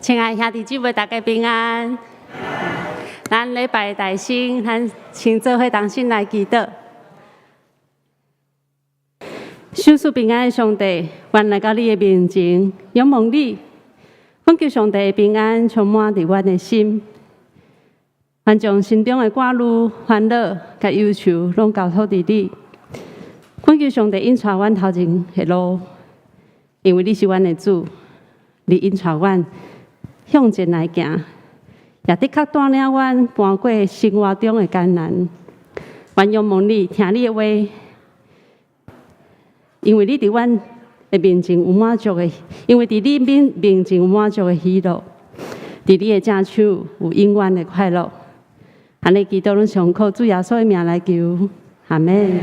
亲爱兄弟姊妹，大家平安。咱礼拜大圣，咱请做伙同心来祈祷。守护平安的上帝，愿来到你的面前，仰望你，恳求上帝的平安充满伫阮的心，愿将心中的挂虑、烦恼、甲忧愁，拢交托伫你。恳求上帝引带阮头前的路，因为你是阮的主，你引带阮向前来行，也的确带领阮搬过生活中的艰难。愿仰望你，听你的话，因为你伫阮的面前有满足的，因为伫你面前有满足的喜乐，伫你的正手有永远的快乐。安尼祈祷，拢上靠主耶稣的名来求，阿门。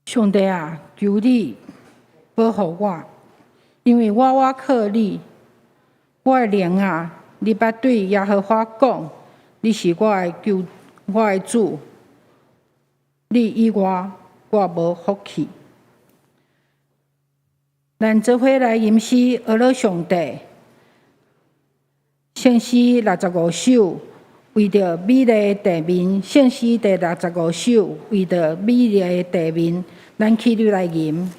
上帝啊，求你保护我，因为我靠你。我的灵啊，你捌对耶和华讲，你是我的主，你以外我无福气。咱做伙来吟诗阿罗上帝，圣诗65首，为着美丽的地面。圣诗第65首，为着美丽的地面，咱起立来吟。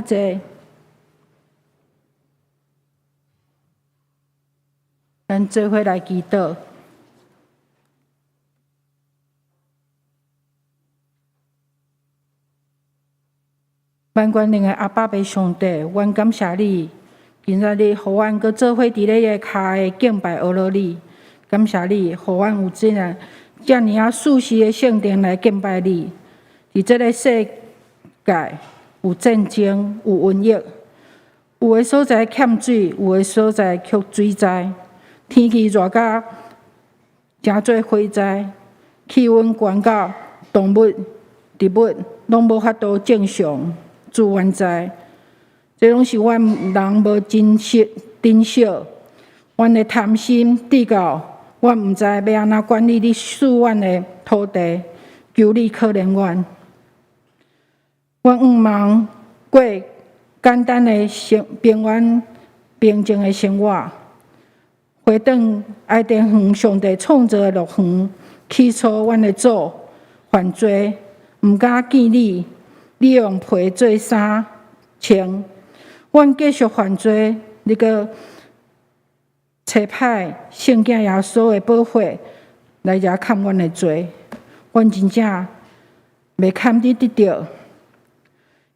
坐，咱做伙来祈祷。万关灵的阿爸爸上帝，阮感谢你，今仔日互阮搁做伙伫咧个骹的敬拜阿罗你，感谢你，互阮有遮尔啊舒适的圣殿来敬拜你。伫即个世界有战争，有瘟疫，有的所在欠水，有的所在缺水灾，天气热甲诚做火灾，气温悬到动物、植物拢无法度正常自然灾，这拢是阮人无珍惜、阮的贪心低到阮毋知要安怎管理你赐阮的土地，求你可怜阮。阮毋茫过简单的平安平静的生活，回转爱丁远上帝创造的乐园，起初阮的祖犯罪，毋敢见你，你用皮做衫穿，阮继续犯罪，你阁差派圣囝耶稣的保血来遮砍阮的罪，阮真正袂堪你得着。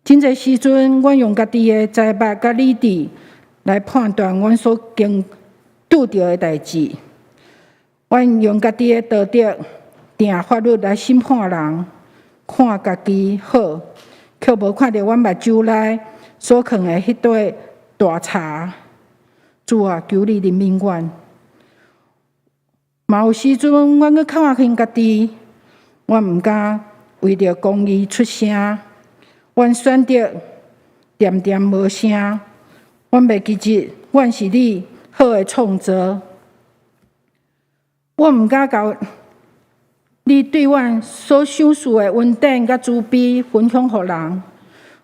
真侪时阵，阮用家己的财物甲理智来判断阮所经拄着的代志，阮用家己的道德定法律来审判人，看家己好，却无看到阮目睭内所藏的迄堆大叉。主啊，求你怜悯阮。嘛有时阵，阮阁看轻家己，阮毋敢为着公义出声。阮选择恬恬无声，阮袂记得，阮是你好的创造。阮毋敢甲你对阮所赏赐的恩典甲慈悲分享予人。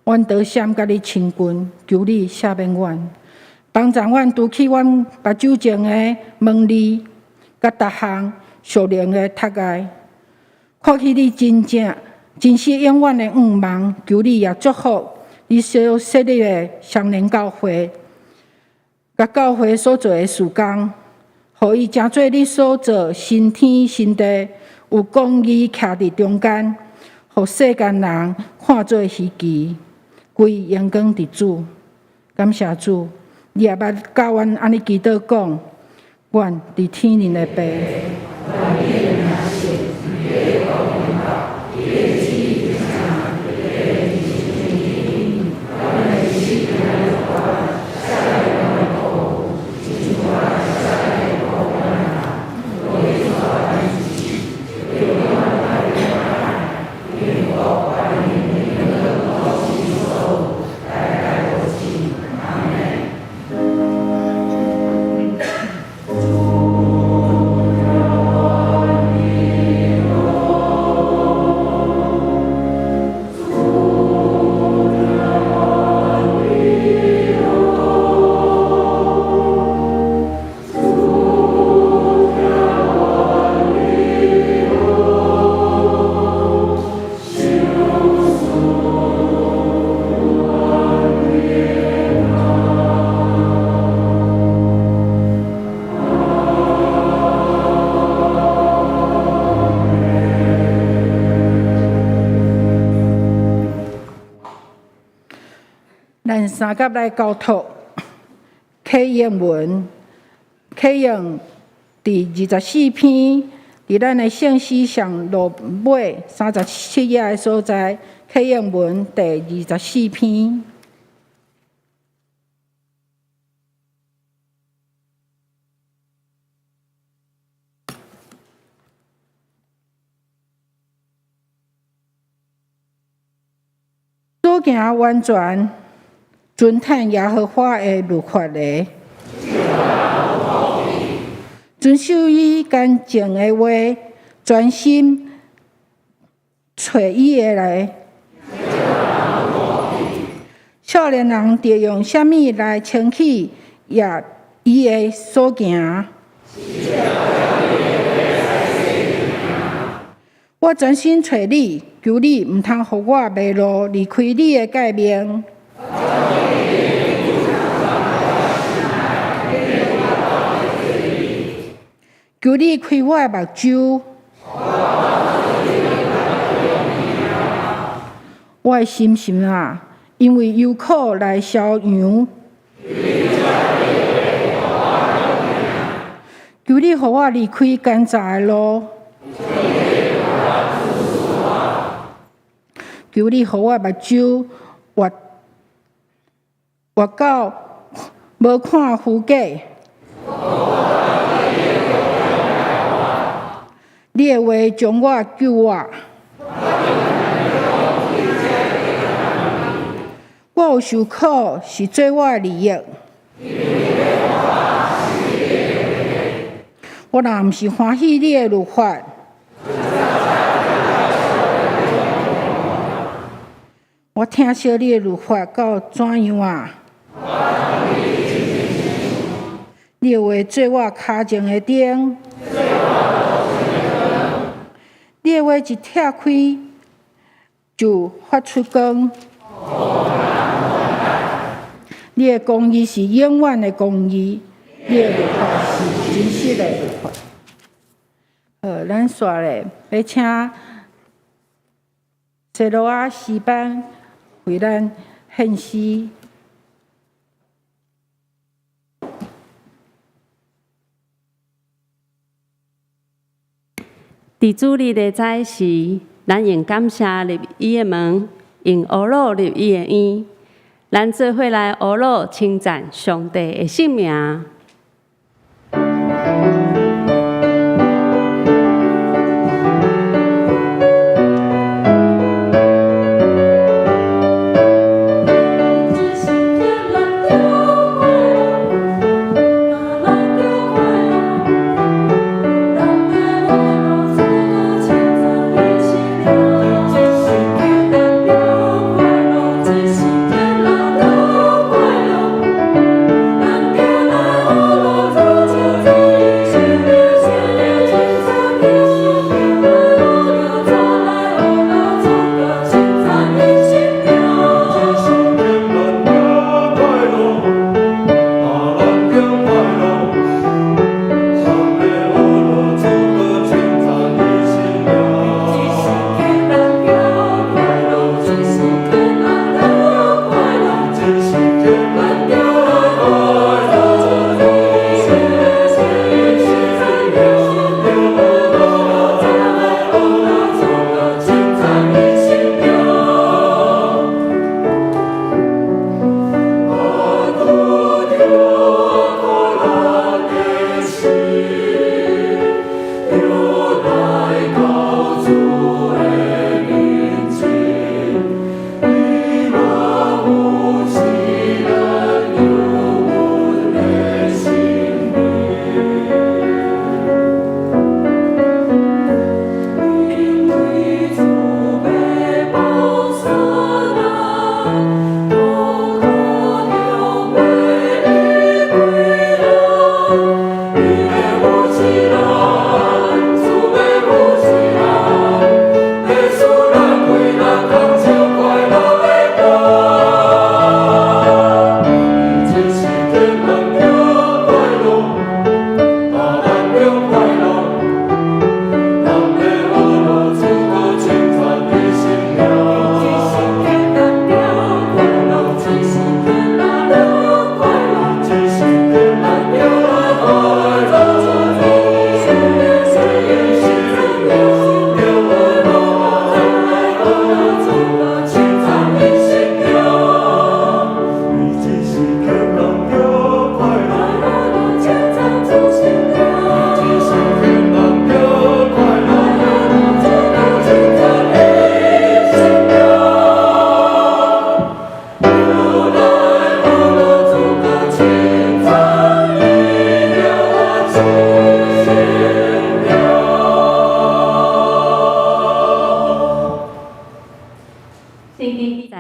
阮得闪甲你亲近，求你赦免阮，帮助阮拄起阮目睭前的门利，甲逐项属灵的ท็爱，看起你真实永远的愿望，求你也祝福你所设立的双联教会，甲教会所做的事工，互伊成做你所做新天新地，有公义徛伫中间，互世间人看做稀奇，归荣光伫主。感谢主，你也捌教阮安尼祈祷讲，阮伫天灵的爸。咱三甲来交托，启应文，启应第24篇，伫咱的圣诗上落尾37页的所在，启应文第24篇。所行完全遵趁耶和华的律法的，遵守伊干净的话，专心找伊的来。少年人着用什么来称起也伊的所行？我专心找你，求你毋通互我迷路，离开你的诫命。求你开我的目睭，我的心啊，因为忧苦来消扬。求你互我离开奸诈的路，求你互我目睭活到无看虚假。你的话将我救我，我有受苦是做我的利益。我若毋是欢喜你的律法，我听听小你的律法到怎样啊？你的话做我脚前的灯，你的话一拆开就发出光。你的公义是永远的公义，你的律法是真实的律法。咱煞咧要请西罗亚诗班为咱献诗。伫主日的早时，咱用感谢入伊的门，用俄罗入伊的院，咱做伙来俄罗称赞上帝的圣名。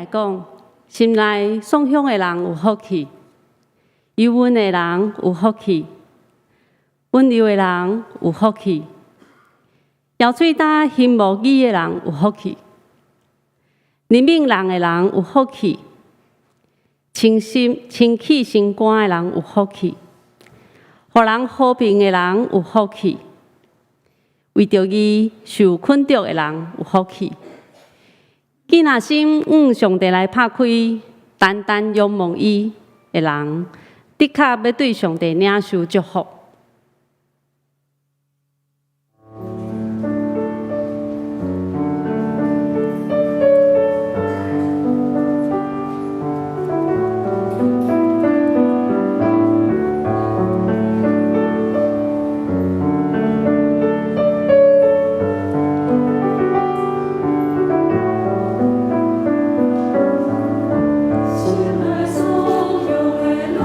讲，心内送香的人有福气，忧郁的人有福气，温柔的人有福气，摇嘴搭心无语的人有福气，怜悯人的人有福气，清气心肝的人有福气，予人和平的人有福气，为着伊受困着的人有福气。囡仔心上帝来拍开，单单仰望伊的人，的确要对上帝领受祝福。心内所有的人。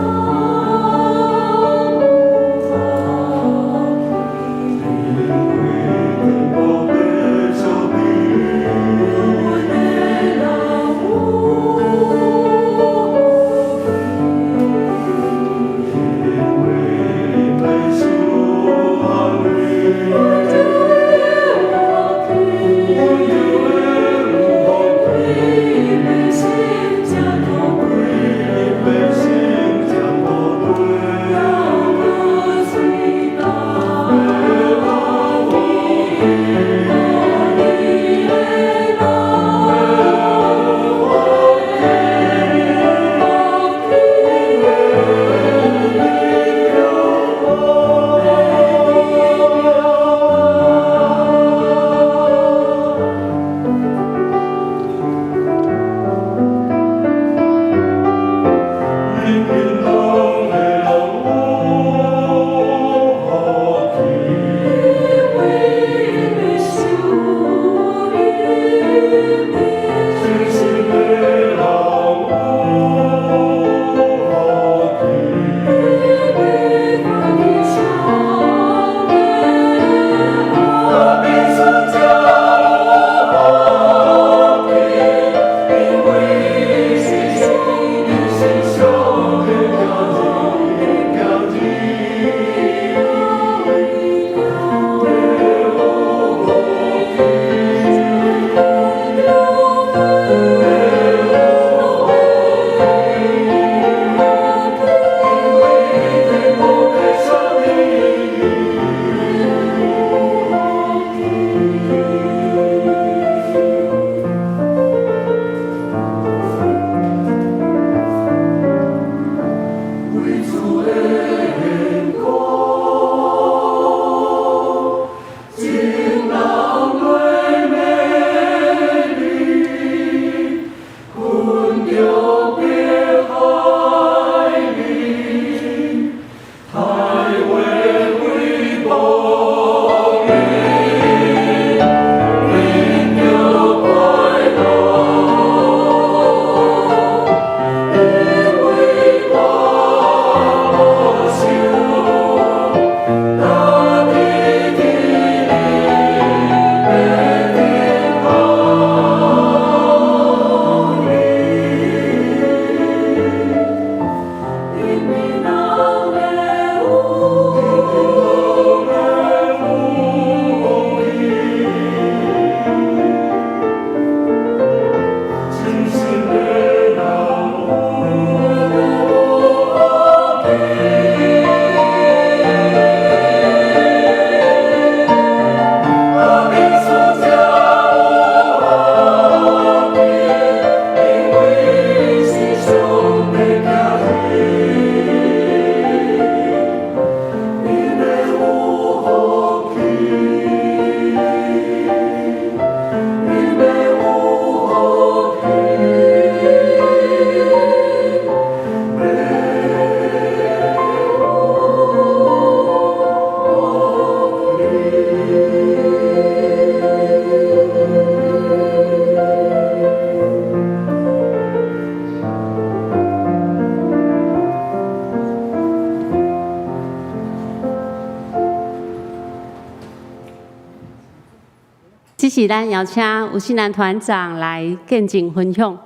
这是咱邀请吴信南团长来见证分享。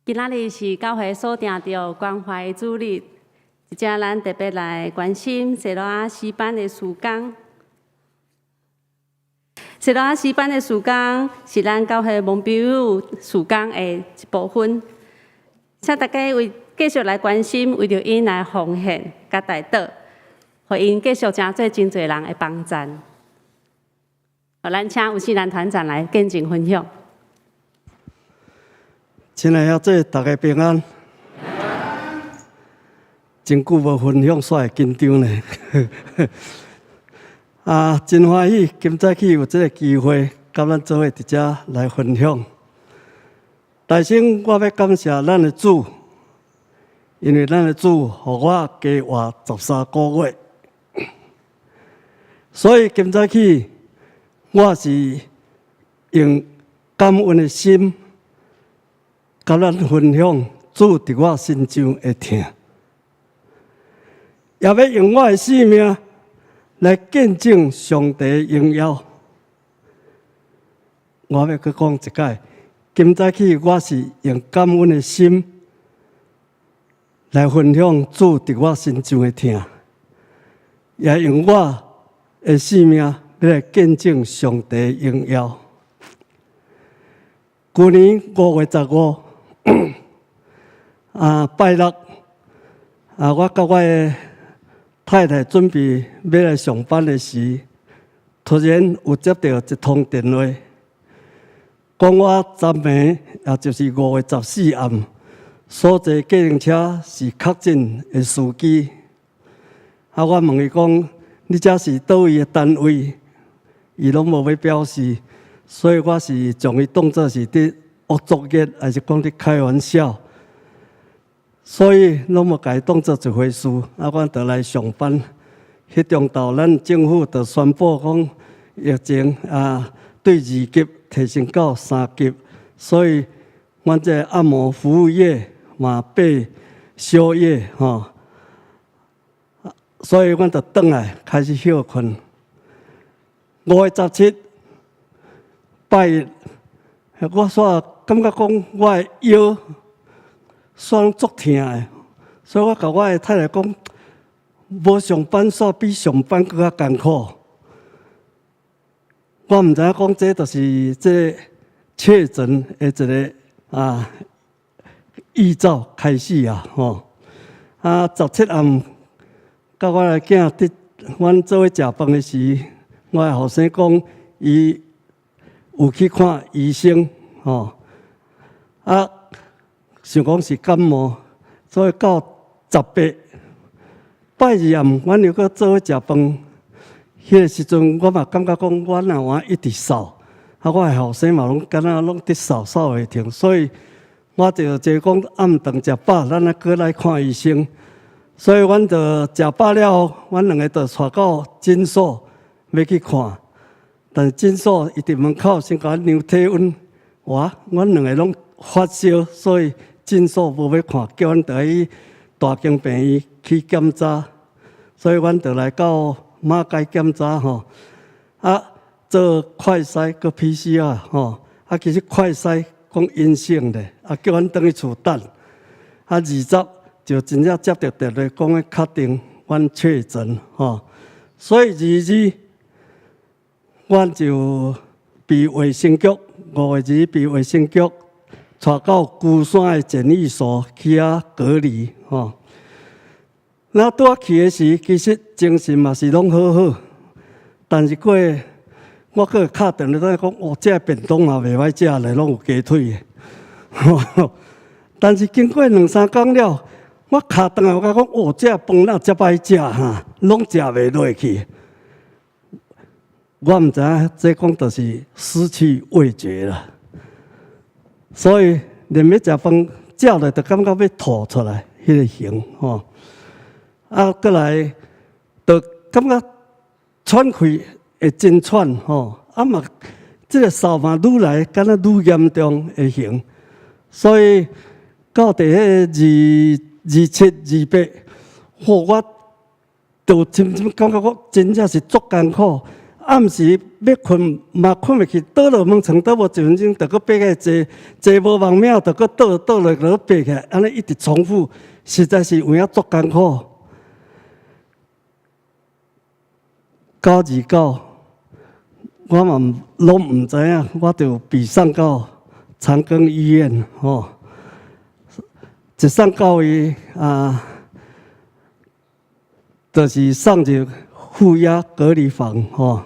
今仔日是教会锁定着关怀主日，一只咱特别来关心西罗亚诗班的事工。西罗亚诗班的事工是咱教会蒙庇佑事工的一部分，请大家继续来关心，为着因来奉献甲代祷，互因继续成做真侪人的帮赞。好，咱请吴世兰团长来见证分享。亲爱姊，大家平安。真久无分享，煞会紧张呢。真欢喜，今早起有这个机会，甲咱做伙伫遮来分享。大先我要感谢咱的主，因为咱的主互我加活13个月，所以今早起我是用感恩的心。甲咱分享主伫我身上的疼，也要用我的生命来见证上帝的荣耀。我要去讲一解，今早起我是用感恩的心来分享主伫我身上的疼，也用我的生命要来见证上帝的荣耀。去年5月15。拜六，我甲我的太太准备要来上班的时，突然有接到一通电话，讲我昨暝，也就是5月14暗，所坐计程车是确诊的司机。我问伊讲，你这是倒位的单位？伊拢无要表示，所以我是将伊当作是伫恶作剧，还是讲伫开玩笑？所以拢无甲伊当作一回事。我就来上班。迄中昼，咱政府就宣布讲疫情对2级提升到3级，所以阮这按摩服务业嘛被休业所以阮就转来开始休困。5月17拜一，我煞感觉讲我的腰煞足疼的，所以我甲我的太太讲，无上班煞比上班更较艰苦。我毋知影讲这就是这确诊的一个预兆开始17暗，甲我的囝伫阮做伙食饭的时，我的后生讲伊有去看医生想讲是感冒，所以到18拜二暗，阮又搁做伙食饭。迄个时阵，我嘛感觉讲，我若换一直扫，我的后生嘛拢敢若拢伫扫袂停，所以我就坐讲暗顿食饱，咱再过来看医生。所以阮就食饱了后，阮两个就带到诊所要去看。但是诊所伊伫门口先甲我量体温，阮两个拢发烧，所以诊所无要看，叫阮倒去大经病院去检查。所以阮就来到马街检查做快筛个 PCR 其实快筛讲阴性的，叫阮转去厝等。20就真正接到电话，讲要确定阮确诊所以22阮就被卫生局5月2被卫生局带到龟山的检疫所去隔离那拄去的时，其实精神嘛是拢好好，但是我搁敲电话讲，这便当嘛袂歹食咧，拢有鸡腿的。但是经过2-3天了，我敲电话我讲，这饭哪遮歹食拢食袂落去。我毋知影，这讲就是失去味觉了。所以连要食饭，食了就感觉要吐出来，迄个形过来，就感觉喘气会真喘吼，嘛，这个扫嘛愈来敢若愈严重会行，所以到第迄27、28，我就真感觉我真正是足艰苦。暗时要困嘛困袂去，倒落床床倒无1分钟，就搁爬起来坐无望命，就搁倒落就爬起来，安尼一直重复，实在是有影足艰苦。到29，我嘛拢毋知影，我就被送到长庚医院吼，一送到伊就是送入负压隔离房吼。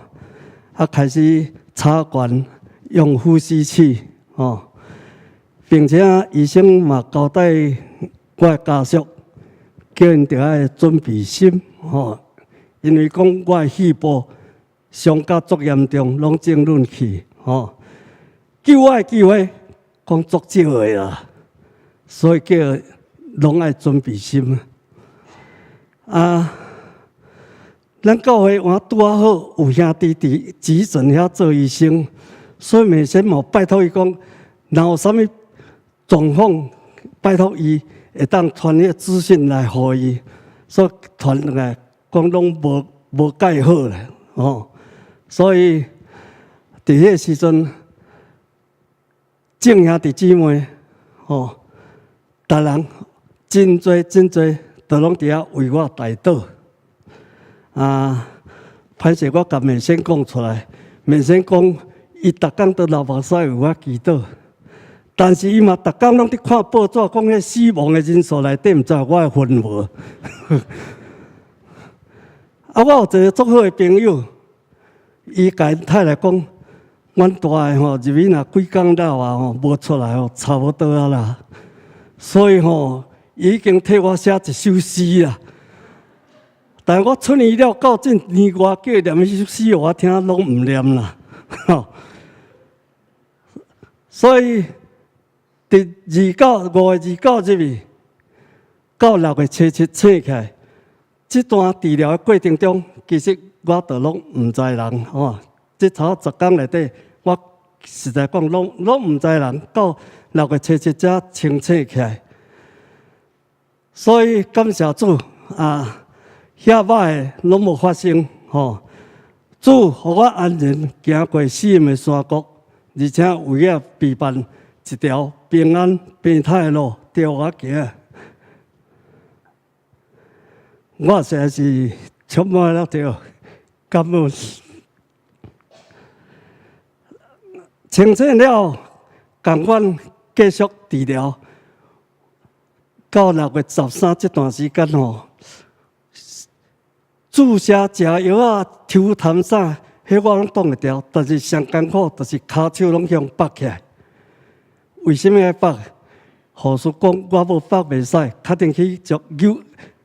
开始插管用呼吸器并且医生嘛交代我的家属，叫因着爱准备心因为讲我的肺部伤甲足严重，拢正论去救我的机会讲足少的啦，所以叫拢爱准备心咱教会我拄好有兄弟伫急诊遐做医生，所以每先某拜托伊讲，若有啥物状况，拜托伊会当传迄资讯来互伊，所以传来讲拢无介好咧所以伫迄个时阵，众兄弟姊妹逐人真侪，都拢伫遐为我代祷。歹势我甲面先讲出来，面先讲，伊逐工都流目屎为我祈祷，但是伊嘛逐工拢伫看报纸，讲迄死亡的人数内底，毋知我的份无。我有一个足好的朋友，伊甲因太太讲，阮大个入去若几工了无出来差不多啊啦，所以伊已经替我写一首诗啦。但我出院了，到这年外叫伊念迄首诗，我听拢毋念啦。所以，伫5月29日到6月初7醒起来，这段治疗的过程中，其实我都拢毋知人这头10天内底，我实在讲拢毋知人，到6月初7才清醒起来。所以感谢主遐歹诶拢无发生主互我安然行过死荫的山谷，而且为了陪伴一条平安平坦的路，着我行。我实在是充满了着感恩。清醒了，共阮继续治疗，到6月13这段时间注射食药抽痰啥，迄我拢挡会牢，但是上艰苦就是骹手拢向拔起来。为什么要拔？护士讲我无拔袂使，确定去就扭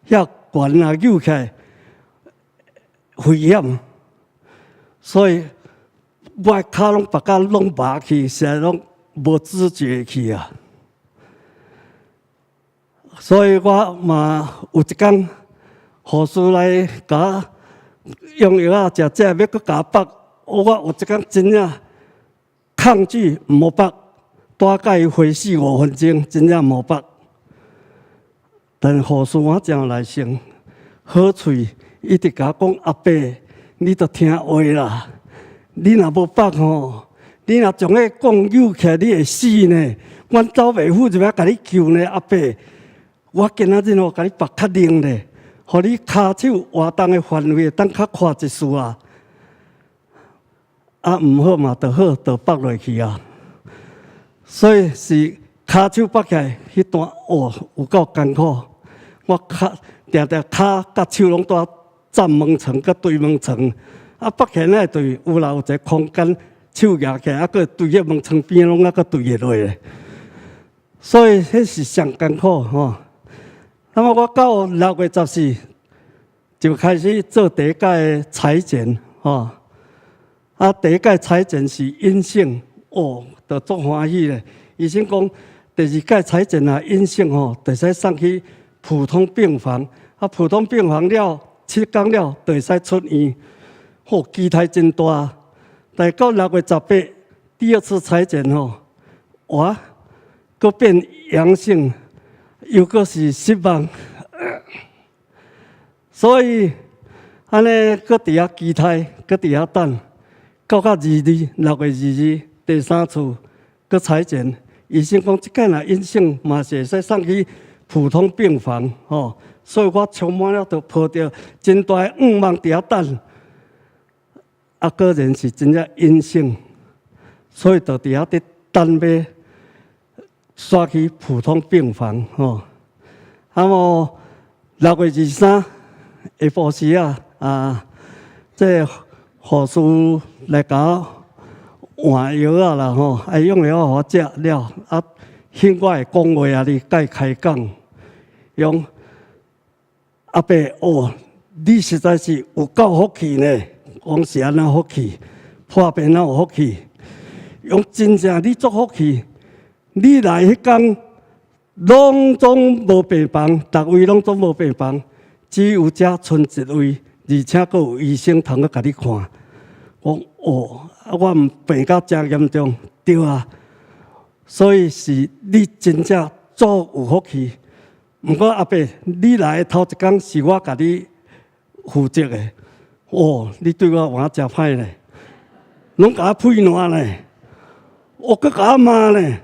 遐管扭起来危险，所以我的骹拢拔甲拢麻去，实在拢无知觉去啊。所以我嘛有一天。护士来甲用药食要搁甲拔，我有一天真正抗拒无拔，大概花4、5分钟，真正无拔。但护士我真有耐心，好喙一直甲我讲阿伯，你着听话啦，你若无拔你若将迄讲扭起来，你会死呢。阮走袂赴就要甲你救呢，阿伯，我今仔日甲你拔较灵咧。互你骹手活动的范围当较宽一丝毋好嘛，就好，就拔落去啊。所以是骹手拔起来迄段有够艰苦。我定骹甲手拢在站门床甲对门床，拔起来对有一个空间，手举起来，搁对迄门床边拢对下落咧。所以迄是上艰苦那么我到6月14就开始做第一届的裁剪第一届裁剪是阴性就足欢喜咧。医生讲第2届裁剪阴性就使送去普通病房普通病房了7天了，就会使出院。期待真大。但到6月18，第2次采检佫变阳性，又佫是失望。所以安尼佫伫遐期待，佫伫遐等，到6月22第3次佫采检，医生讲即届若阴性，嘛是会使送去普通病房所以我充满了就抱着真大的愿望伫遐等。果然是真正阴性，所以就伫遐伫等要刷去普通病房6月23下晡时这护士来甲我换药啦用药互我食了现我的讲话你甲伊开讲，用阿伯你实在是有够福气呢。讲是安怎福气，破病哪有福气？用真正你足福气，你来迄天拢总无病房，逐位拢总无病房，只有遮剩一位，而且佫有医生通去甲你看。讲我毋病到遮严重，对啊。所以是你真正足有福气。毋过阿伯，你来头一天是我甲你负责的。你对我换真歹咧，拢甲我配烂咧，佫甲我骂咧，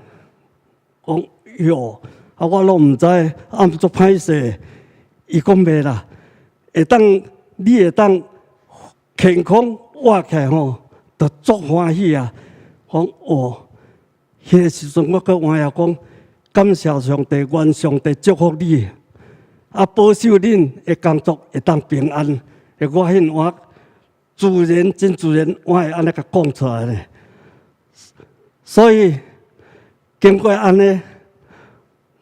讲哟，我拢毋知，毋足歹势。伊讲袂啦，你会当健康活起来就足欢喜啊！讲迄个时阵我佫换也讲，感谢上帝，愿上帝祝福你，保守恁的工作会当平安。我迄我真自然，我会安尼甲讲出来咧。所以经过安尼，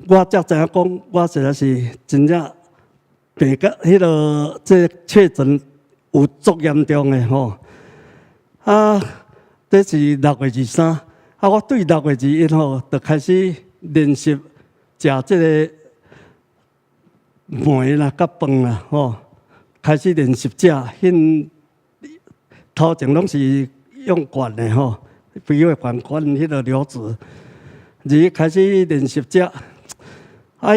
我才知影讲，我实在是真正病甲这确诊有足严重的这是6月23，我对6月21就开始练习食这个糜啦、甲饭啦开始练习食。头前拢是用罐的肥的罐迄个流质，开始练习食。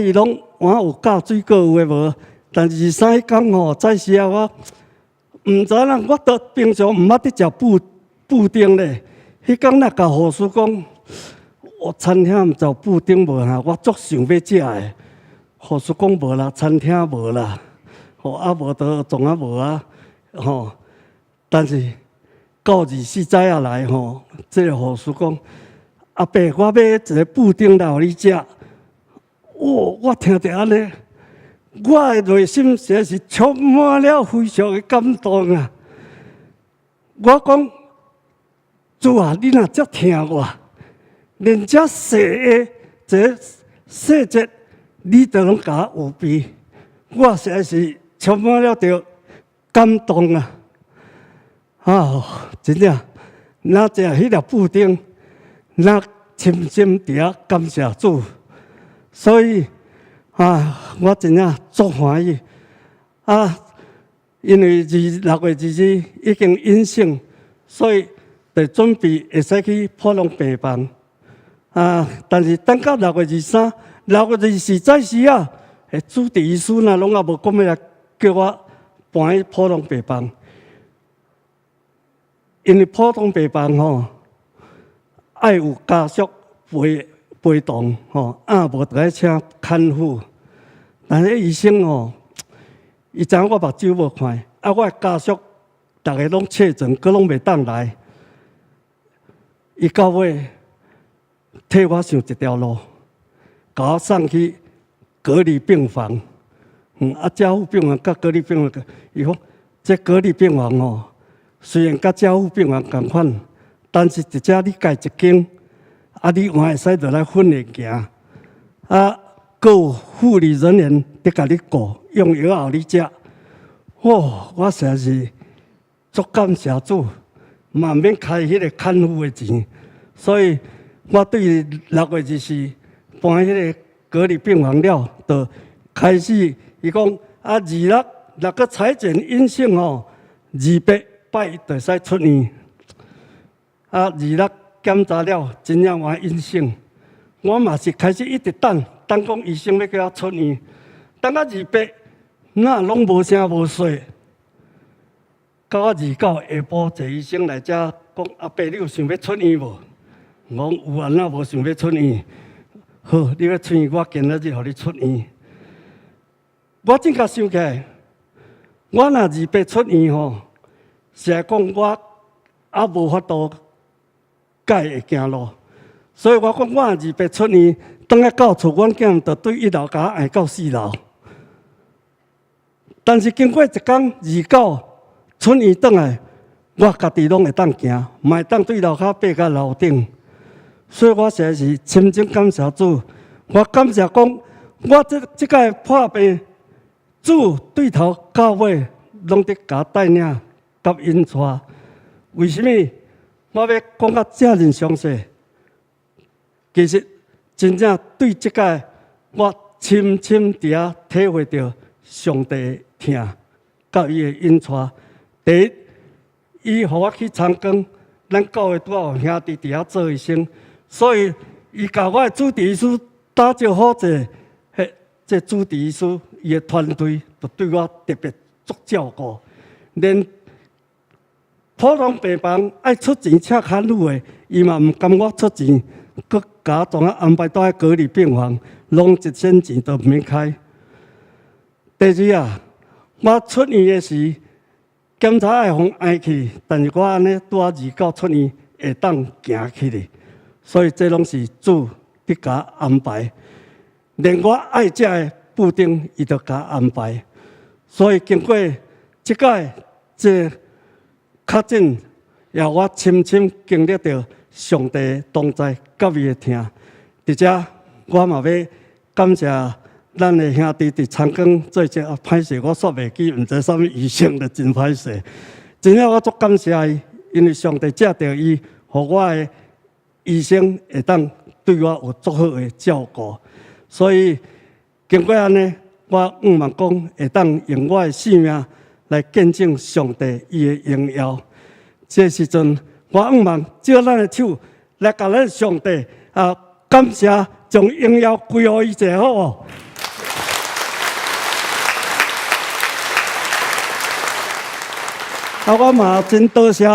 伊拢我有加水果有诶无？但是23迄天早时我毋知影，我都平常毋捌伫食布丁咧。迄天若甲护士讲，餐厅毋知有布丁无我足想要食诶。护士讲无啦，餐厅无啦，无就总无但是到24早来这个护士讲，阿伯，我要一个布丁来互你食。我听着安尼，我的内心实在是充满了非常的感动啊！我讲，主啊，你若遮疼我，连遮细的这细节，你都拢甲我有备，我实在是充满了着感动啊！真正，咱食迄粒布丁，咱深深伫遐感谢主。所以我真正足欢喜因为6月24已经阴性，所以就准备会使去普通病房但是等到6月23、6月24早时主治医师拢也无讲要来叫我搬去普通病房。因为普通病房爱有家属陪同无就爱请看护。但是医生伊知影我目睭无看，我的家属逐个拢确诊，佫拢袂当来。伊到尾替我想一条路，甲我送去隔离病房。家护病房甲隔离病房，伊讲这隔离病房虽然甲家护病房同款，但是一只你家一间，你换会使就来训练行，佫有护理人员伫甲你顾，用药互你食。我实在是足感谢主，嘛免开迄个看护的钱，所以我对6月24搬迄个隔离病房了，就开始伊讲二六若个财前阴性吼，200拜就使出院。二六检查了，真正换阴性，我嘛是开始一直等讲医生要叫我出院，等到200，那拢无声无息。到我29下晡，一个医生来遮讲：阿伯，你有想要出院无？我讲有啊，哪无想要出院？好，你要出院，我今仔日互你出院。我真甲想起来，我若200出院吼，是来讲我还无法度改会行路，所以我讲我200出院，等下到厝，阮囝就对1楼甲我爱到4楼。但是经过一天29出院转来，我家己拢会当行，嘛会当对楼骹爬到楼顶。所以我实在是深深感谢主。我感谢讲，我即个破病，主对头到尾拢伫甲我带领甲引带。为什么我要讲到这么详细？其实真正对即个我深深伫遐体会到上帝的疼，甲伊的引带。第一，伊互我去参观，咱教会拄好有兄弟伫遐做医生。所以，伊甲我的主治医师打招呼者，这主治医师伊的团队就对我特别足照顾，连普通病房爱出钱请看护的，伊嘛毋甘我出钱，佮甲我总啊安排倒喺隔离病房，拢一仙钱都毋免开。第二啊，我出院的时，检查爱互挨去，但是我安尼拄啊29出院会当行起哩。所以这拢是主伫甲安排，连我爱食的布丁，伊都甲安排。所以经过即届这确诊，也我深深经历到上帝的同在，甲伊的疼。伫遮我嘛要感谢咱的兄弟伫参观做这歹势，我煞袂记，毋知啥物医生就真歹势。真正我足感谢伊，因为上帝借着伊，互我的医生会当对我有足好的照顾，所以经过安尼，我望讲会当用我的性命来见证上帝伊的荣耀。这时阵，我望借咱的手来甲咱上帝感谢，将荣耀归互伊者，好无？我嘛真多谢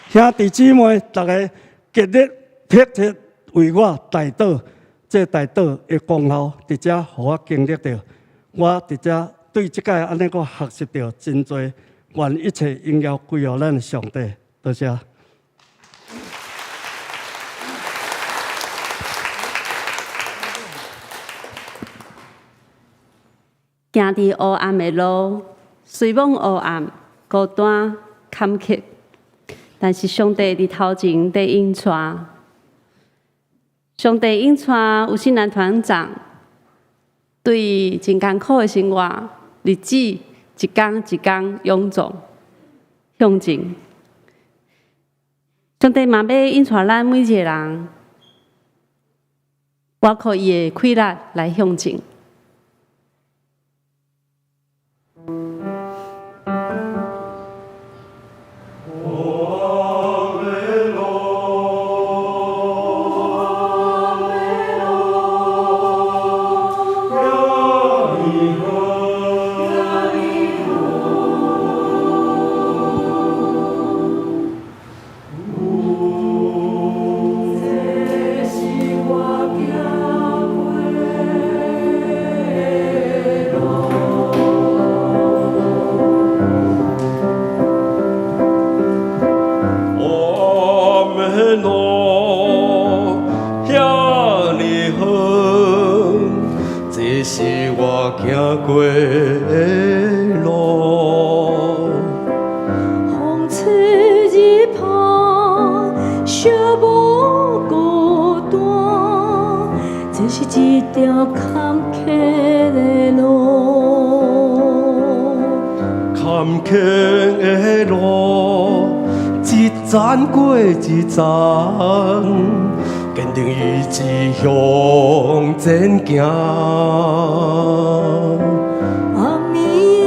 兄弟姊妹大家极力迫切为我代祷，这代祷的功劳，伫遮互我经历到，我伫遮对即个安尼我学习到真多，愿一切荣耀归乎咱的上帝。多谢。行伫黑暗的路，虽往黑暗、孤单、坎坷，但是上帝伫头前在引带。上帝引带有心男团长，对真艰苦的生活日子一天一天勇壮向前。上帝嘛要引带咱每一个人，我靠伊的气力来向前。一站，坚定意志向前行。暗暝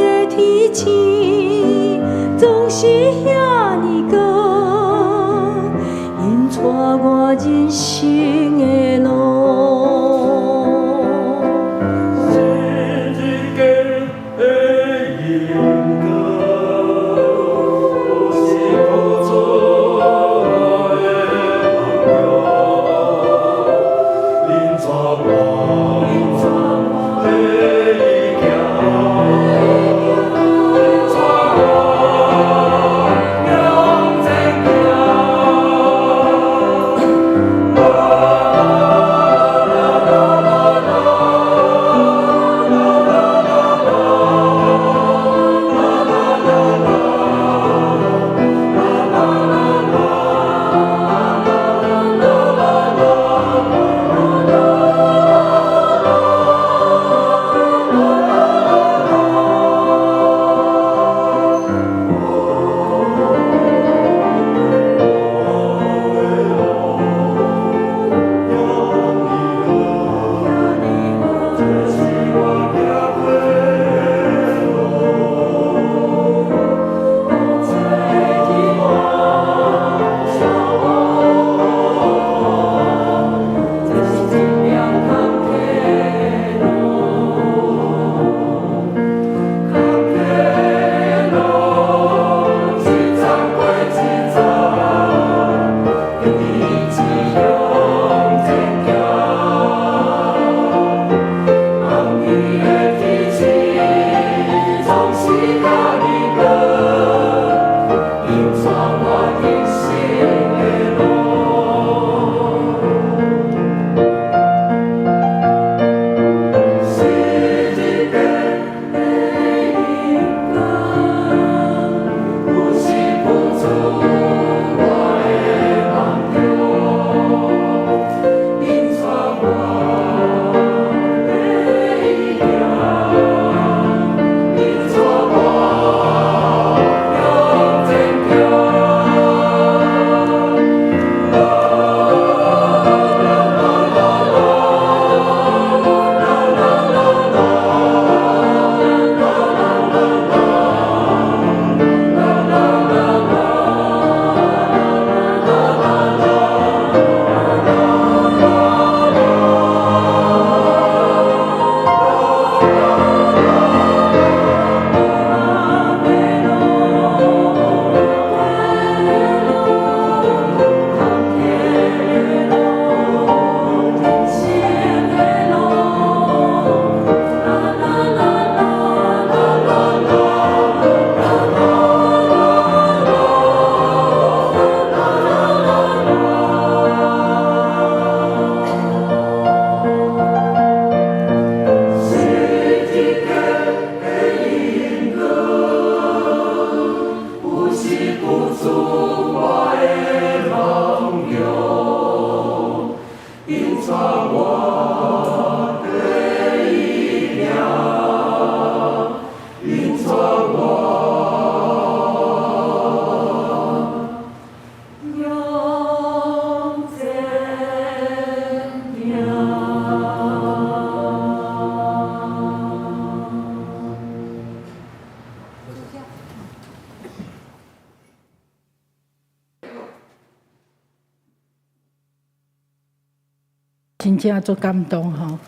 正足感动吼。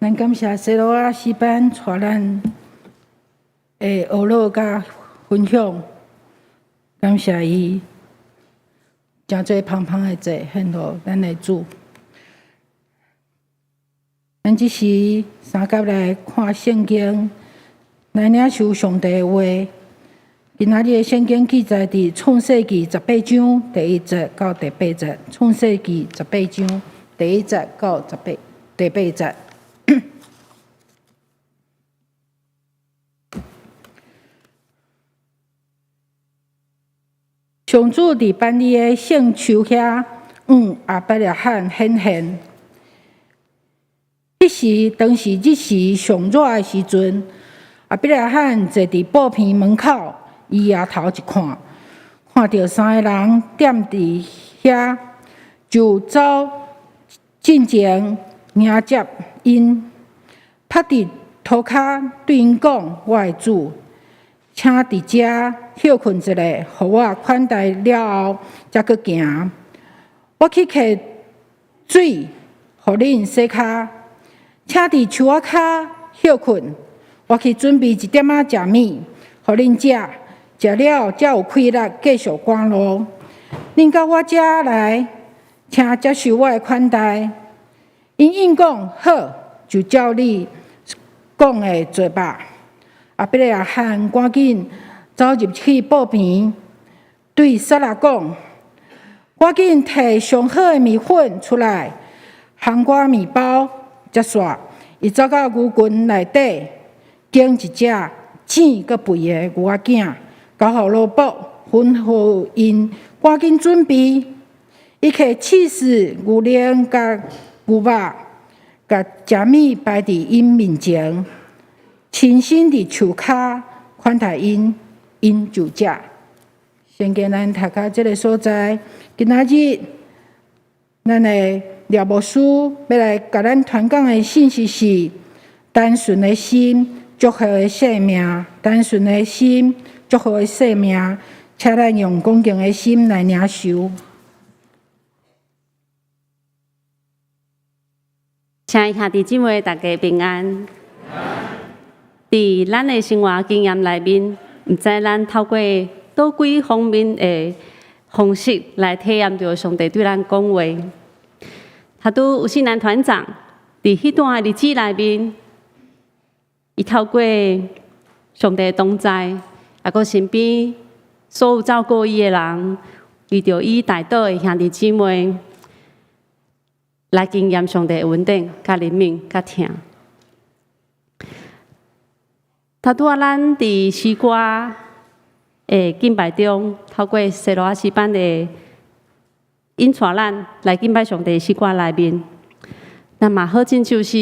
咱感谢西罗亚诗班带咱的学乐甲分享，感谢伊真侪芳芳的祭献予咱的主。咱即时三甲来看圣经，来领受上帝的话。今仔日的圣经记载伫创世纪18章第1节到第8节，创世纪18章第1节到第8节。上主伫班里的圣树遐，亚伯拉罕显现。当时日时上热的时阵，亚伯拉罕坐伫布片门口，伊抬头一看，看到3个人踮伫遐，就走进前迎接因，趴伫涂骹对因讲：“我的主，请伫遮休困一下，互我款待了后，才去行。我去摕水，互恁洗骹。请伫树仔骹休困，我去准备一点仔食物，互恁食。食了才有气力继续赶路。恁到我遮来，请接受我的款待。”因应讲好，就照你讲的做吧。亚伯拉罕赶紧走入去布边，对撒拉讲：“赶紧摕上好的面粉出来，烘我面包。”接煞，伊走到牛群内底，拣一只青佮肥的牛仔囝，交互罗伯，吩咐因赶紧准备。伊摕起司、牛奶佮牛肉，甲食物摆伫因面前，亲身伫树骹款待因，因就食。先经咱读到即个所在，今仔日咱的廖牧师要来甲咱传讲的信息是：单纯的心，祝福的生命；单纯的心，祝福的生命。请咱用恭敬的心来领受。请兄弟姊妹大家平安。伫咱的生活经验内面，毋知咱透过倒几方面的方式来体验到上帝对咱讲话。他拄有信男团长伫迄段日子内面，伊透过上帝的同在，也佮身边所有照顾伊的人，为着伊带倒的兄弟姊妹，来经验上帝的稳定、甲怜悯、甲疼。他拄啊，咱伫诗歌的敬拜中，透过西罗亚诗班的引带咱来敬拜上帝的诗歌内面，咱嘛好亲像是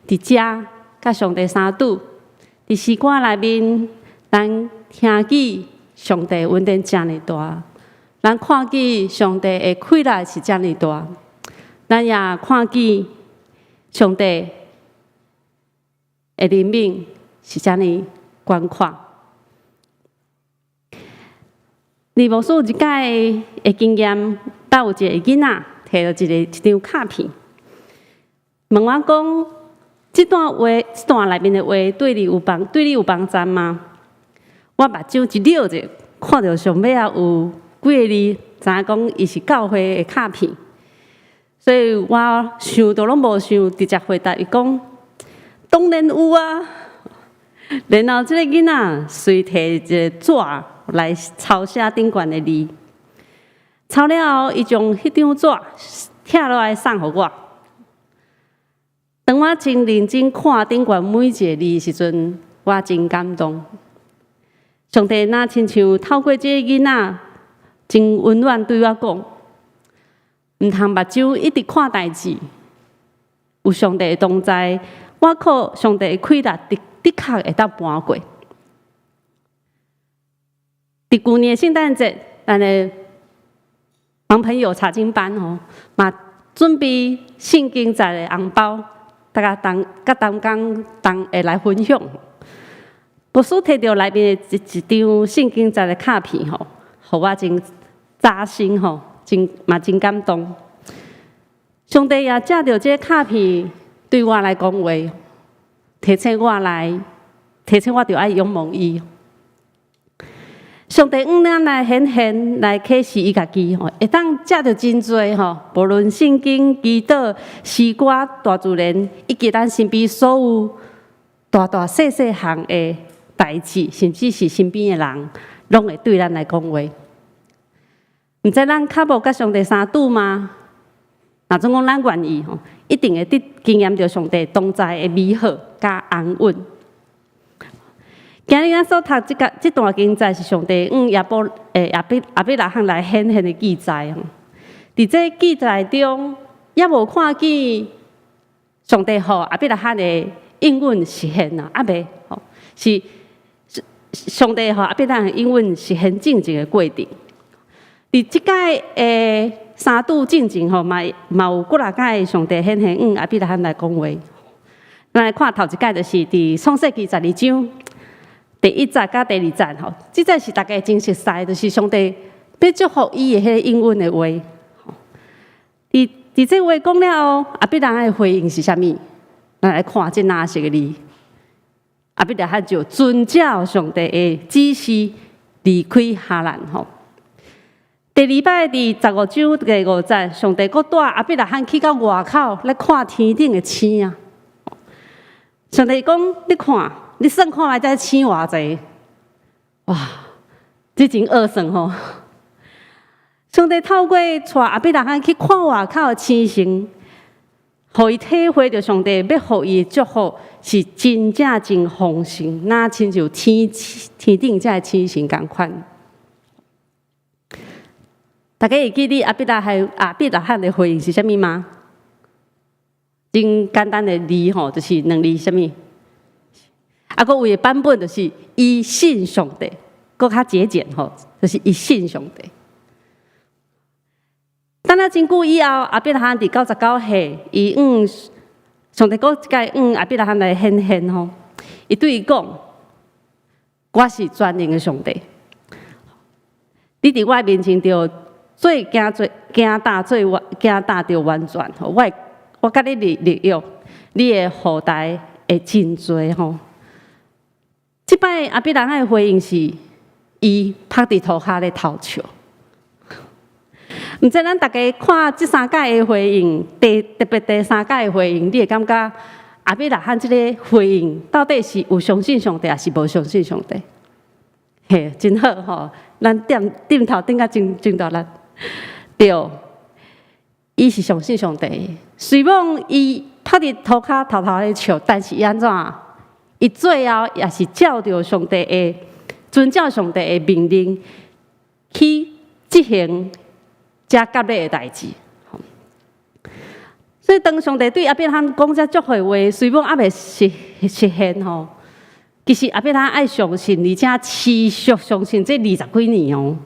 伫遮甲上帝相拄，伫诗歌内面，咱听见上帝的稳定遮尔大，咱看见上帝的气力是遮尔大，咱也看见上帝的怜悯是遮尔宽阔。李牧师有一届的经验，带有一个囡仔摕到一张卡片，问我讲：这段内面的话对你有帮助吗？我目睭一溜者，看到上尾啊有几个字，知影讲伊是教会的卡片，所以我想都拢无想，直接回答伊讲：当然有啊。然后这个囡仔随摕一个纸来抄写顶悬的字，抄了后，伊将迄张纸拆落来送互我。当我真认真看顶悬每一个字的时阵，我真感动。上帝若亲像透过这个囡仔，真温暖对我讲：毋通目睭一直看代志，有上帝的同在，我靠上帝的气力，的确会当搬过。伫旧年的圣诞节，咱的帮朋友查经班吼，嘛准备圣经节的红包，大家同工会来分享。牧师摕到内面的一张圣经节的卡片吼，互我真扎心吼，真感动。上帝也借着这卡片对我来讲话，提醒我着爱仰望伊。上帝咱来显现来启示伊家己吼，会当借着真多吼，无论圣经、祈祷、诗歌、大自然，以及咱身边所有大大小小项的代志，甚至是身边的人，拢会对咱来讲话。毋知咱较无甲上帝相拄吗？若总讲咱愿意吼，一定会经验着上帝同在的美好甲安稳。今日咱所读这段经载是上帝亚伯拉罕来显现的记载吼。伫这记载中，也无看见上帝互亚伯拉罕的应允实现啊，未吼，是上帝互亚伯拉罕应允实现进程的过程。伫即届的三拄进程吼，嘛有几啊届上帝显现亚伯拉罕来讲话。咱来看头一届，就是伫创世纪12章。第1节甲第2节吼，即个是大家真熟悉，就是上帝要祝福伊的迄个应允的话。伫这话讲了后，亚伯拉罕的回应是啥物？咱来看这哪些个字？亚伯拉罕就遵照上帝的指示离开哈兰吼。第2摆伫15章第5节，上帝佫带亚伯拉罕去到外口来看天顶的星啊。上帝讲：你看。你算看觅这星偌济？哇！这真恶算吼！上帝透过带亚伯拉罕去看外口的星星，互伊体会到上帝要互伊的祝福是真正真丰盛，那亲像天顶这星星共款。大家会记得亚伯拉罕的回应是啥物吗？真简单的字吼，就是两字啥物？啊，佫有的版本就是伊信上帝，佫较节俭吼，就是伊信上帝。等了真久以后，亚伯拉罕伫99岁，伊上帝佫一届亚伯拉罕来显现吼，伊对伊讲：我是全能的上帝，你伫我面前着最惊大着完全吼，我甲你立约，你的后代会真多吼。即摆亚伯拉罕的回应是，伊趴伫涂骹咧偷笑。毋知咱大家看即3届的回应，特别第3届的回应，你会感觉亚伯拉罕即个回应到底是有相信上帝，还是无相信上帝？嘿，真好吼！咱点头点甲真大力。对，伊是相信上帝，虽望伊趴伫涂骹偷咧笑，但是伊安怎？伊最后也是照着上帝的遵照上帝的命令去执行这甲类的代志。所以当上帝对亚伯拉罕讲这祝福的话，虽望还未实现吼，其实亚伯拉罕爱相信，而且持续相信这20几年哦，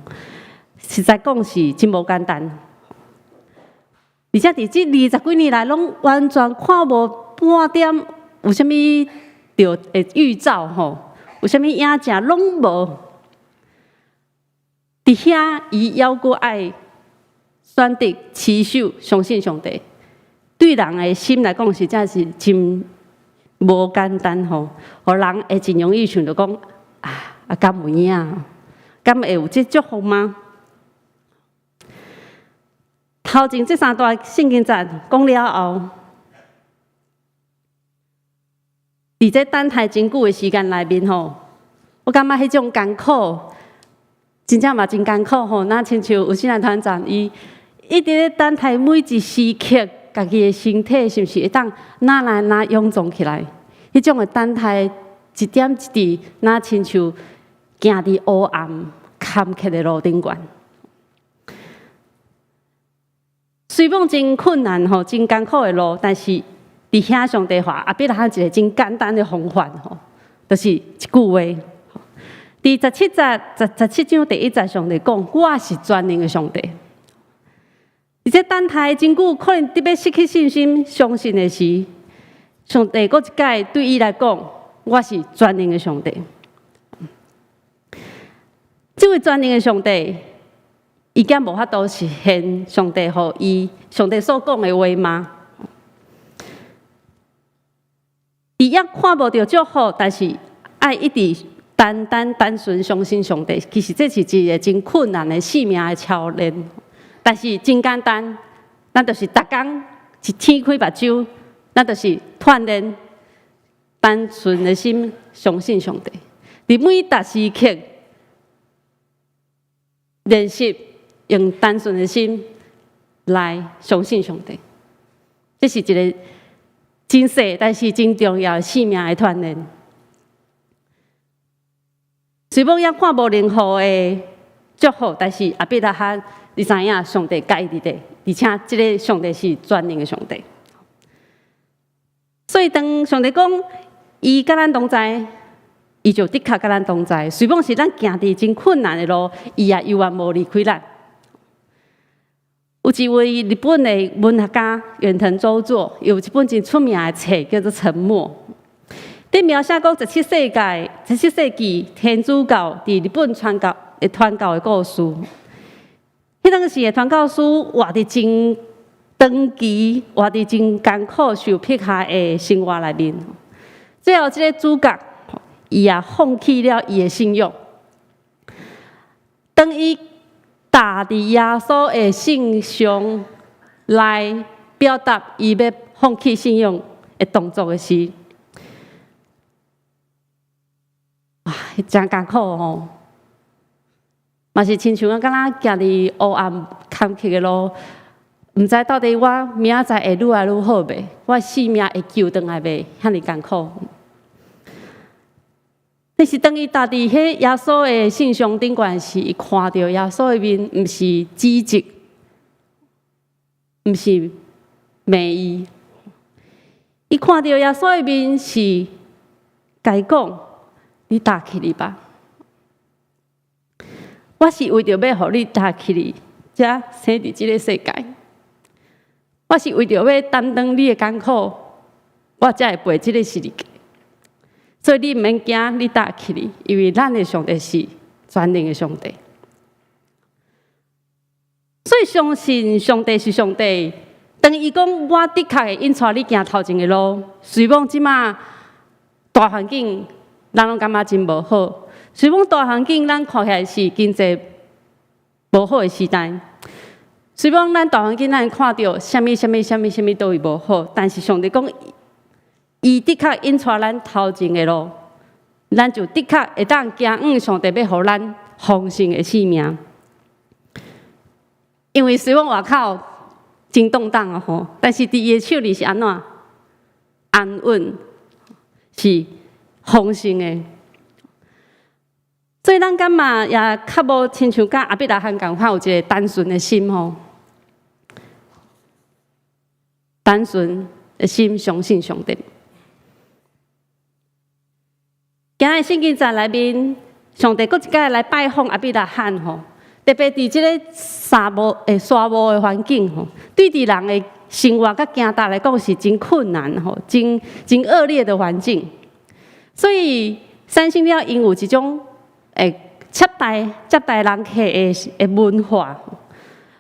实在讲是真无简单。而且伫这20几年来，拢完全看无半点有啥物。着会预兆吼，有啥物影子拢无。伫遐，伊犹阁爱选择持守相信上帝，对人的心来讲，实在是真无简单吼。互人会真容易想到讲敢有影？敢会有这祝福吗？头前这3段圣经节讲了后。伫这等待真久的时间内面吼，我感觉迄种艰苦，真正嘛真艰苦吼。那亲像有新来团长，伊一直咧等待每一时刻，家己的身体是毋是会当哪来哪臃肿起来？迄种的等待一点一滴，那亲像行伫黑暗坎坷的路顶悬。虽望真困难吼，真艰苦的路，但是。伫遐上帝话，亚伯拉罕一个真简单的方法吼，就是一句话。伫17章第1节，上帝讲：我是全能的上帝。而且等待真久，可能你要失去信心、相信的时，上帝佫一届对伊来讲：我是全能的上帝。这位全能的上帝，伊竟无法度实现上帝互伊上帝所讲的话吗？伊也看无到祝福，但是爱一直单纯相信上帝。其实这是一个真困难的生命的操练，但是真简单，咱就是逐工一天开目睭，咱就是锻炼单纯的心，相信上帝。伫每达时刻练习用单纯的心来相信上帝，这是一个真细但是真重要的生命的锻炼。虽然也看无任何的祝福，但是阿伯拉罕你知影上帝介意的，而且这个上帝是全能的上帝。所以当上帝讲伊甲咱同在，伊就的确甲咱同在。虽然是咱行伫真困难的路，伊也永远无离开咱。有一位日本的文学家远藤周作，有一本真出名的册叫做《沉默》，伫描写讲17世纪天主教伫日本传教的故事。迄当时的传教士活伫真长期、活伫真艰苦、受迫害的生活内面。最后，这个主角伊也放弃了伊的信仰，当伊踏伫耶稣的信上来表达伊要放弃信仰的动作的时，哇，真艰苦哦！嘛是亲像敢若行伫黑暗坎坷的路，毋知到底我明仔载会愈来愈好袂？我性命会救回来袂？遐尼艰苦。但是当伊踏伫迄耶稣的信上顶悬时，伊看到耶稣的面，毋是指责，毋是骂伊，伊看到耶稣的面是甲讲：你踏起哩吧！我是为着要互你踏起哩，才生伫即个世界。我是为着要担当你的艰苦，我才会陪即个世界。所以你毋免惊，你踏起哩，因为咱的上帝是全能的上帝。所以相信上帝是上帝。当伊讲我的确会引带你行头前的路，虽然即马大环境咱拢感觉真无好，虽然大环境咱看起来是经济无好的时代，虽然咱大环境咱看到什么都会无好，但是上帝讲。伊的确引带咱头前的路，咱就的确会当行上帝要互咱丰盛的生命。因为虽然外口真动荡啊吼，但是伫伊的手里是安怎？安稳，是丰盛的。所以咱感觉也较无亲像甲阿伯拉罕共款，有一个单纯的心吼，单纯的心相信上帝。今日圣经在内面，上帝佫一摆来拜访阿伯拉罕吼，特别伫即个沙漠的环境吼，对伫人的生活甲行达来讲是真困难吼，真恶劣的环境。所以三星了因有一种接待人客的文化，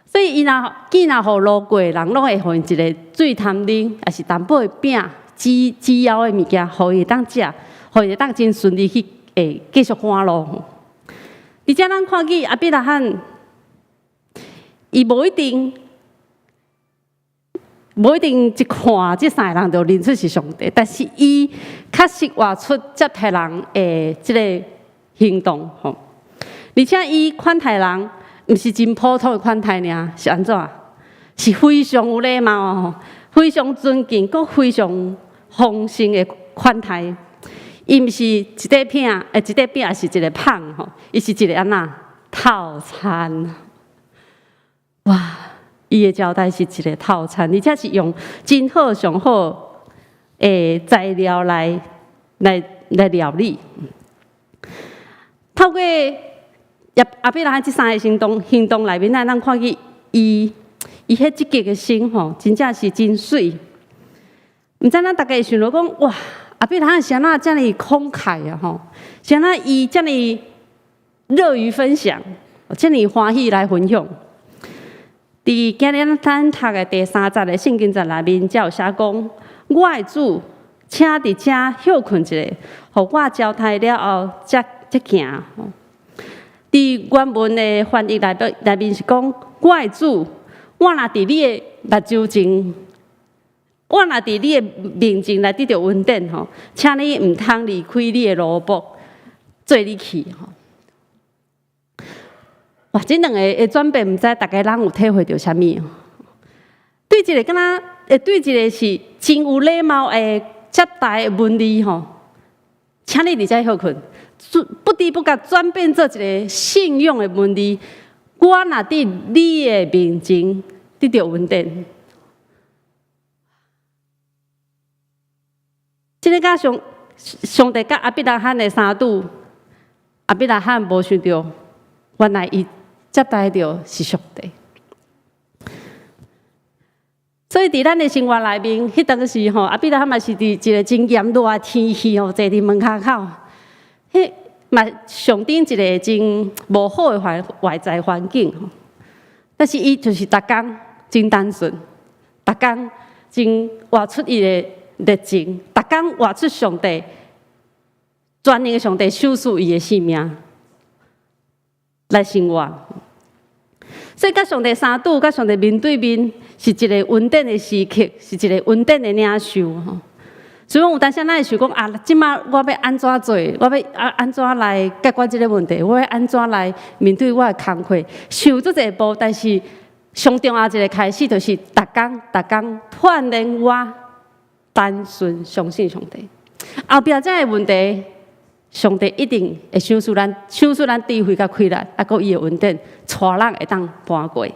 所以伊若互路过的人，拢会互因一个水潭啉，也是淡薄的饼、煮枵的物件，互伊当食。互伊当真顺利去继续赶路。而且咱看见阿伯拉罕，伊无一定一看即3个人就认出是上帝，但是伊确实活出接待人的即个行动吼。而且伊款待人，毋是真普通的款待尔，是安怎？是非常有礼貌吼，非常尊敬，佮非常丰盛的款待。伊毋是一块饼，一块饼是一个胖吼，伊是一个安那套餐。哇！伊的招待是一个套餐，而且是用真好上好的材料来料理。透过阿伯拉罕这3个行动内面，咱看见伊迄积极的心吼，真正是真水。毋知咱大家会想到讲哇！阿伯拉罕是安怎遮尔慷慨啊吼，是安怎伊遮尔乐于分享，遮尔欢喜来分享。伫今日咱读的第3节的圣经节内面，才有写讲，我的主，请伫遮休困一下，互我交代了后，才行。伫原文的翻译内面是讲，我的主，我若伫你的目睭前，我若伫你的面前来得到稳定吼，请你毋通离开你的奴仆，做你去吼。哇，这两个的转变，毋知大家人有体会到啥物？对一个敢若对一个是真有礼貌的接待的文理吼，请你伫遮休困，不知不觉转变做一个信用的文理。我若伫你的面前得到稳定，这个甲上帝甲亚伯拉罕的三拄，亚伯拉罕无想到，原来伊接待到是上帝。所以伫咱的生活内面，迄当时吼，亚伯拉罕嘛是伫一个真炎热的天气吼，坐伫门骹口，迄嘛上顶一个真无好的外在环境吼。但是伊就是逐工真单纯，逐工真活出伊的热情，逐工活出上帝全能的上帝守护伊的性命来生活。所以，甲上帝三拄，甲上帝面对面，是一个稳定的时刻，是一个稳定的领袖吼。所以有当时咱会想讲啊，即马我要安怎做？我要安怎来解决这个问题？我要安怎来面对我的工课？想做一步，但是上重要一个开始，就是逐工锻炼我单纯相信上帝。后壁这个问题，上帝一定会赏赐咱智慧甲开力，啊，搁伊的稳定，带人会当搬过。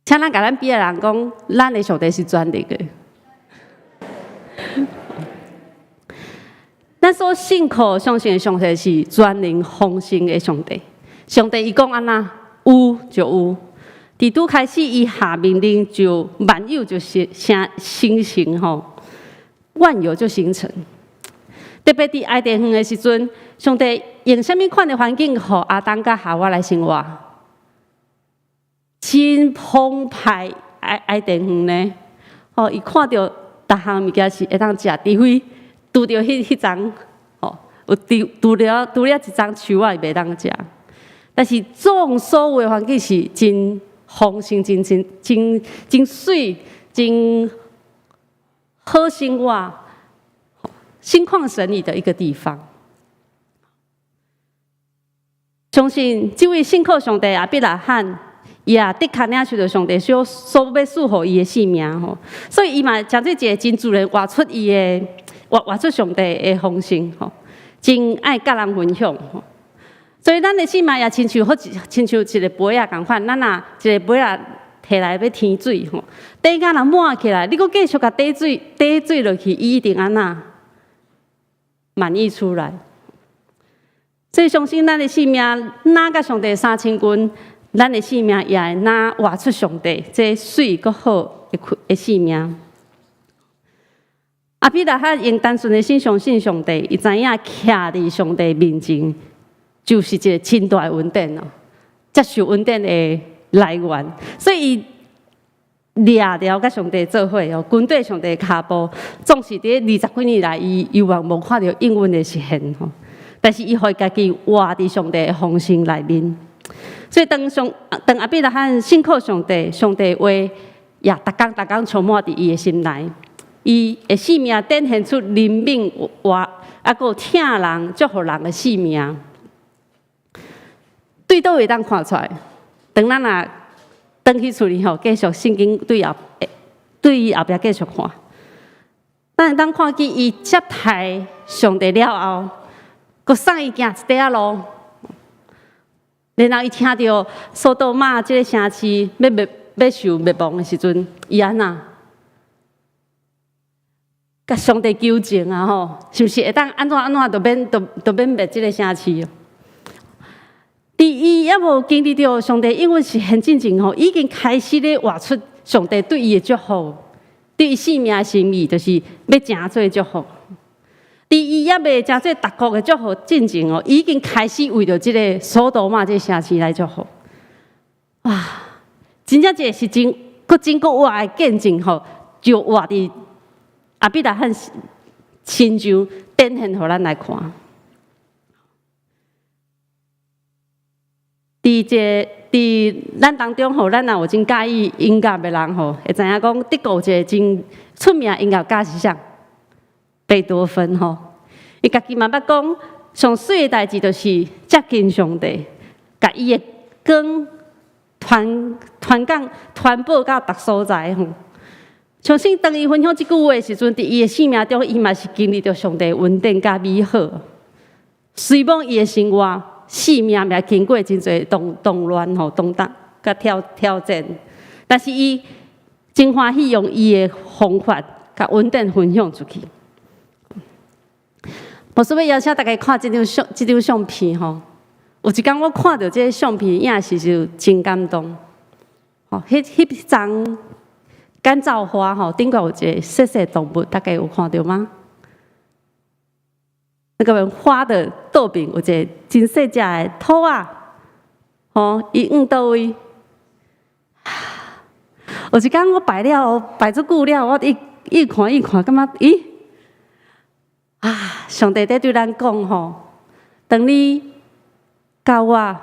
请咱甲咱边的人讲，咱的上帝是全能的。咱所信靠相信的上帝是全能丰盛的上帝。上帝伊讲安那有就有，伫拄开始伊下命令就万有就形成吼。万有就形成，特别伫爱甸园的时阵，上帝用什么款的环境，互亚当甲夏娃来生活？真澎湃爱甸园呢！哦，伊看到逐项物件是会当食，除非拄着迄张，哦，有拄了一张树仔，伊袂当食。但是所有的环境是真丰盛、真水、真。好生活、心旷神怡的一个地方。相信这位信靠上帝亚伯拉罕，伊也的确领受到上帝所要赐予伊的性命吼，所以伊嘛将这一个真自然活出伊的活出上帝的丰盛吼，真爱甲人分享吼。所以咱的性命也亲像一个杯啊共款，咱若一个杯啊。摕来要添水吼，底甲若满起来，你阁继续甲底水落去，伊一定安那满溢出来。所以相信咱的性命，拿甲上帝三千斤，咱的性命也会拿活出上帝这水阁好的性命。亚伯拉罕用单纯的心相信上帝，伊知影徛伫上帝面前，就是一个真大的稳定哦，接受稳定的。来源，所以伊掠了甲上帝做伙哦，军队上帝骹步，总是伫20几年来，伊有望无看到应允的实现吼。但是伊互家己活伫上帝的丰盛内面，所以当亚伯拉罕信靠上帝，上帝话也逐工充满伫伊的心内，伊的性命展现出怜悯活，啊，搁疼人、祝福人的性命，对倒会当看出来。当咱若返去厝里吼，继续圣经对伊后壁继续看，咱会当看见伊接待上帝了后，佮送伊行一条路，然后伊听到索多玛这个城市要受灭亡的时阵，伊安那甲上帝求情啊吼，是不是会当安怎就免灭这个城市？伫伊还无经历到上帝应允实现进前吼，已经开始咧活出上帝对伊的祝福，对伊性命的心意，就是要诚做祝福。伊也未真做逐国的祝福进前哦，已经开始为着即个索多玛这城市来祝福。哇！真正这是真活的见证吼，就活伫阿比达汉亲像展现互咱来看。伫咱当中吼，咱若有真介意音乐的人吼，会知影讲德国一个真出名的音乐家是啥？贝多芬吼，伊家己嘛捌讲，上水的代志就是接近上帝，甲伊的光传播到逐所在吼。相信当伊分享即句话的时阵，伫伊的生命中，伊嘛是经历着上帝稳定甲美好。虽望伊的生活、生命也经过真侪动乱吼、动荡甲挑战，但是伊真欢喜用伊的方法甲稳定分享出去。我是要邀请大家看这张相片吼。有一天我看到这个相片，也是就真感动。吼，迄张干燥花吼，顶个有一个细细动物，大家有看到吗？那个花的倒边有一个真细只的兔啊，吼，伊倒位？有一天我摆足久了，我一看，感觉咦？啊！上帝在对咱讲吼，当你甲我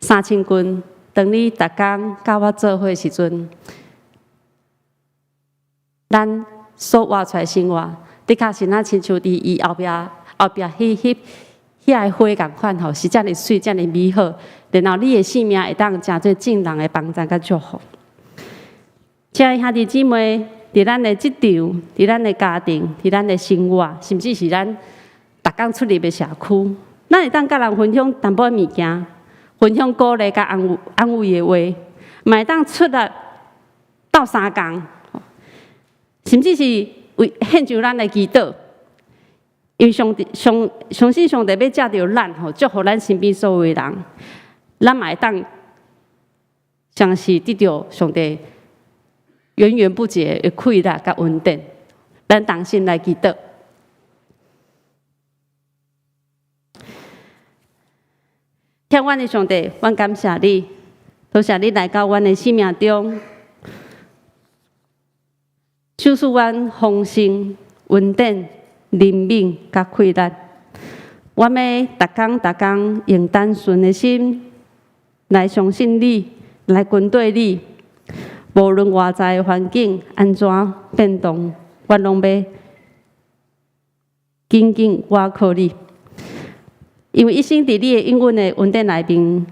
3000斤，当你逐工甲我做伙时阵，咱所活出来生活，的确是咱亲像伫伊后壁迄个花共款吼，是遮尔水，遮尔美好。然后你的生命会当真做正人的帮助甲祝福。亲爱兄弟姊妹。伫咱的职场，伫咱的家庭，伫咱的生活，甚至是咱逐工出入的社区，咱会当甲人分享淡薄物件，分享鼓励甲安慰的话，嘛会当出来斗相共，甚至是为献上咱的祈祷，因为相信上帝要借着咱吼，祝福咱身边所有的人，咱嘛会当像是得到上帝。源源不绝的快乐甲稳定，咱同心来祈祷。天阮的上帝，阮感谢你，多谢你来到阮的生命中，赐予阮丰盛、稳定、灵敏甲快乐。阮要逐工用单纯的心来相信你，来跟对你。无论外在的环境安怎变动，阮拢要紧紧倚靠你，因为一生伫你的应允的稳定内面，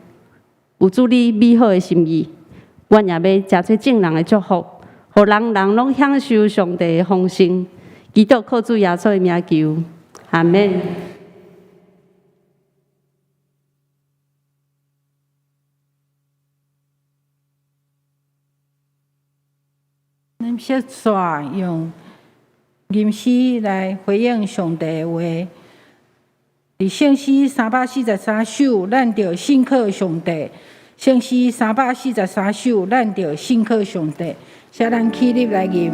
有主你美好的心意。阮也要诚做正人的祝福，互人拢享受上帝的丰盛。祈祷靠主耶稣的名求，阿门。咱小煞用吟诗来回应上帝的话。伫圣诗343首，咱着信靠上帝。圣诗343首，咱着信靠上帝。请咱起立来吟。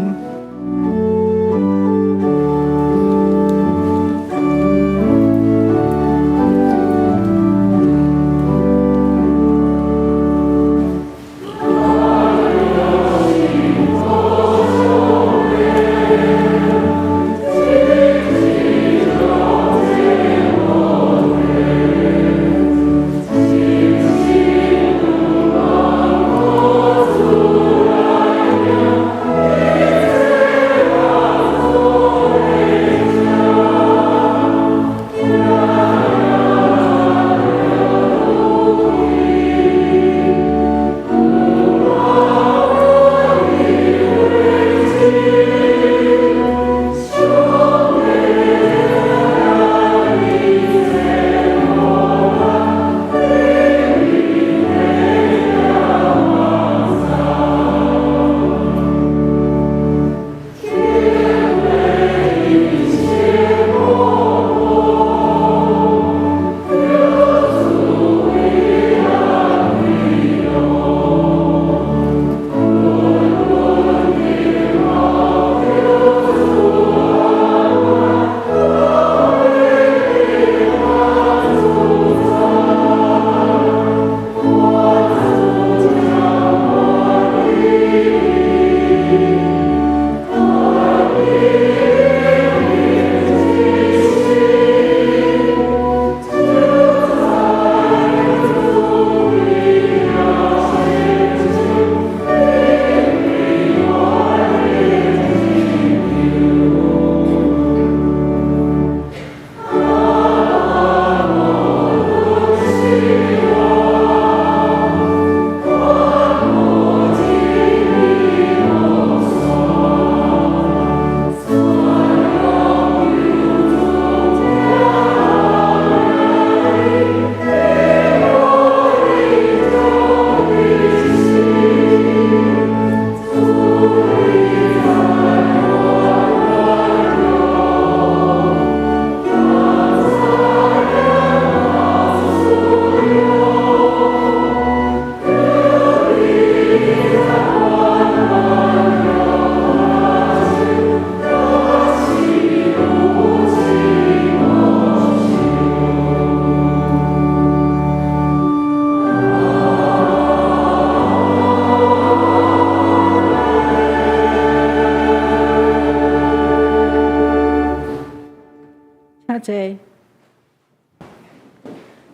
坐。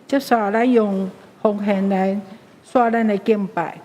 接下来用奉献来刷咱的敬拜。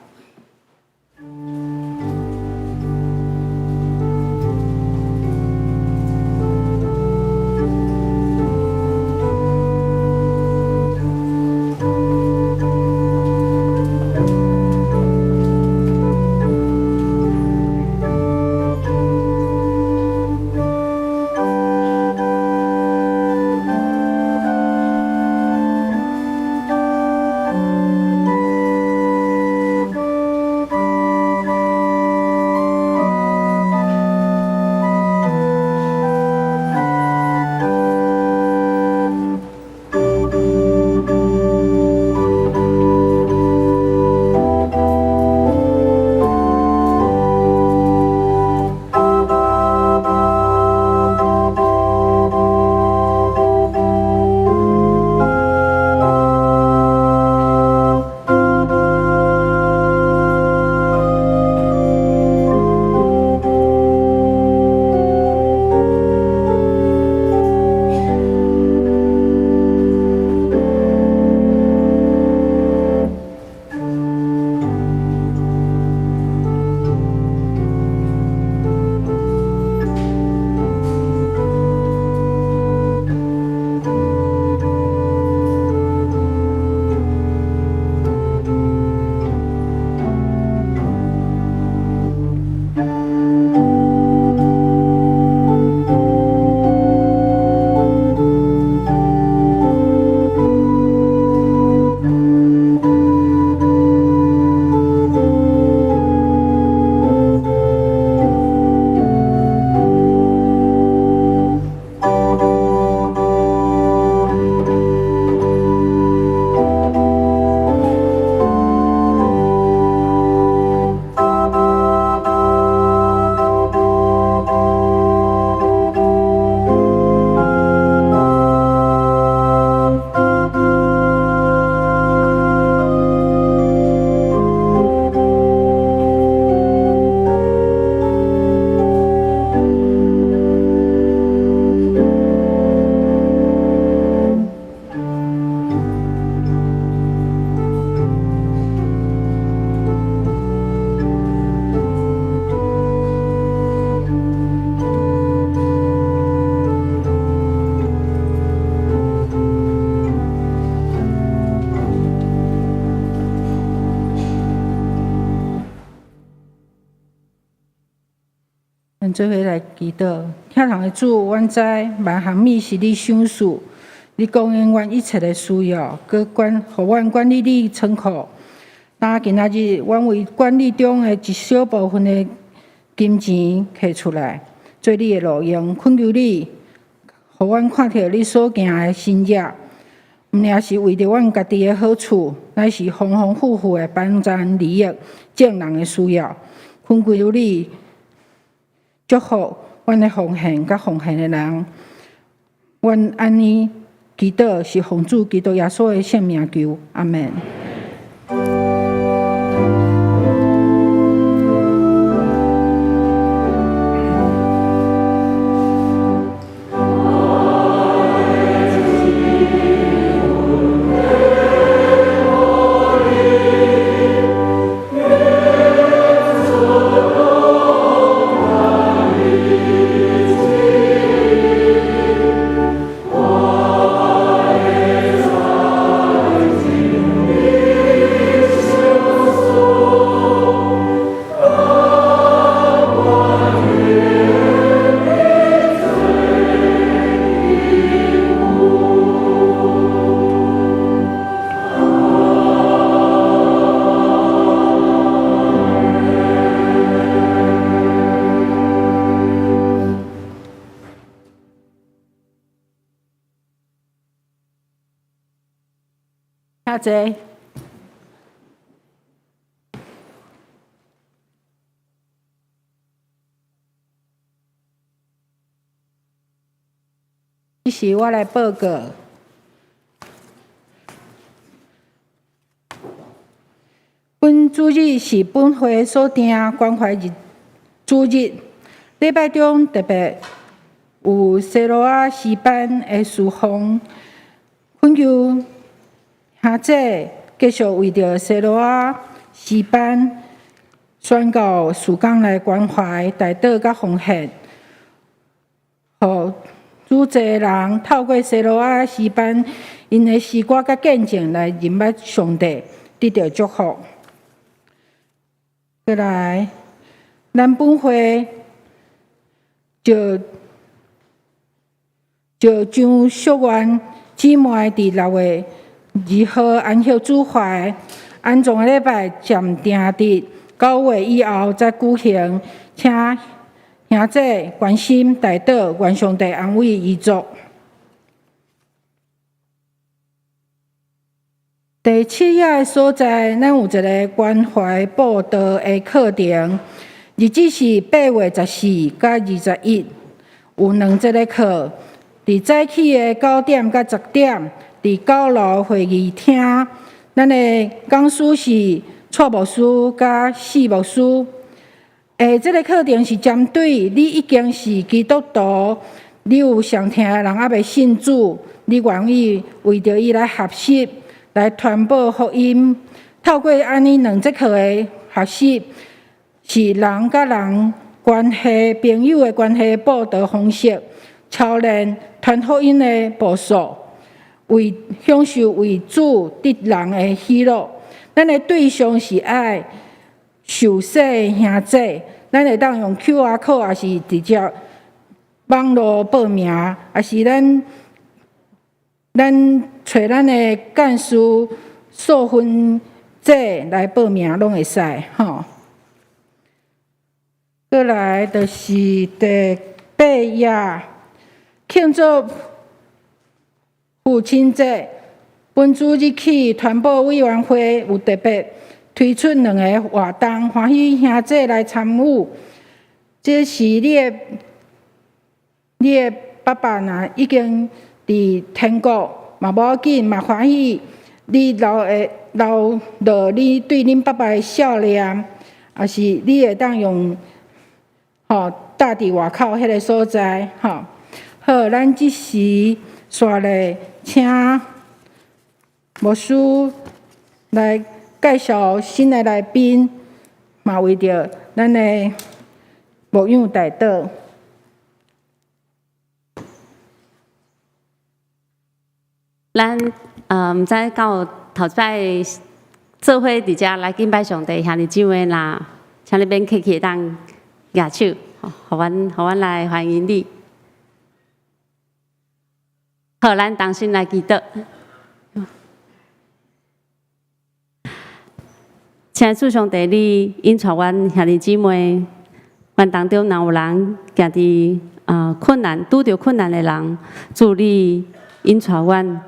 咱做伙来祈祷，天堂的主，阮知万项物是你赏赐，你供应阮一切的需要，佮互阮管理你仓库。今仔日，阮为管理中的一小部分的金钱摕出来，做你的路用，恳求你，互阮看到你所行的新业，毋仅是为着阮家己的好处，乃是丰丰富富的帮助利益、众人的需要。恳求你。祝福阮的奉献甲奉献的人，阮安尼祈祷是奉主基督耶稣的圣名求，阿门。下坐。这是我来报告。本主日是本会所定关怀日主日，礼拜中特别有西罗亚诗班的事奉，恳求兄姐继续为着西罗亚诗班宣告事工来关怀、代祷甲奉献，互愈侪人透过西罗亚诗班因的诗歌甲见证来认捌上帝，得到祝福。再来，咱本会就张淑媛姊妹伫6月2号安息主怀，安葬的礼拜暂定伫9月以后再举行，请兄姐关心代祷，愿上帝安慰遗族。第7页的所在，咱有一个关怀报道的课程，日子是8月14甲21，有2节的课。伫早起的9点甲10点，伫9楼会议厅，咱的讲师是蔡牧师甲四牧师。这个课程是针对你已经是基督徒，你有上听的人还未信主，你愿意为着伊来学习，来传播福音。透过安尼2节课的学习，是人甲人关系、朋友的关系报道方式，操练传福音的步数，为享受为主得人的喜乐。咱的对象是爱受洗的兄弟，咱会当用 QR code， 也是直接网络报名，也是咱找咱的干事受分者来报名，拢会使吼。过来就是第8页，庆祝父亲节。本主日起，传播委员会有特别推出2个活动，欢喜兄弟来参与。这是你的爸爸若已经伫天国，嘛无要紧，嘛欢喜你留落你对恁爸爸的笑脸，也是你会当用搭伫外口迄个所在吼。好，咱即时刷咧，请牧师来介绍新的来宾，嘛为着咱的牧养代祷。咱毋知到头摆做伙伫遮来敬拜上帝，兄弟姊妹啦，请你免客气当举手，互阮来欢迎你。好，咱同心来祈祷。请主上帝，你引带阮兄弟姊妹，阮当中若有人行伫困难，拄着困难的人，主你引带阮，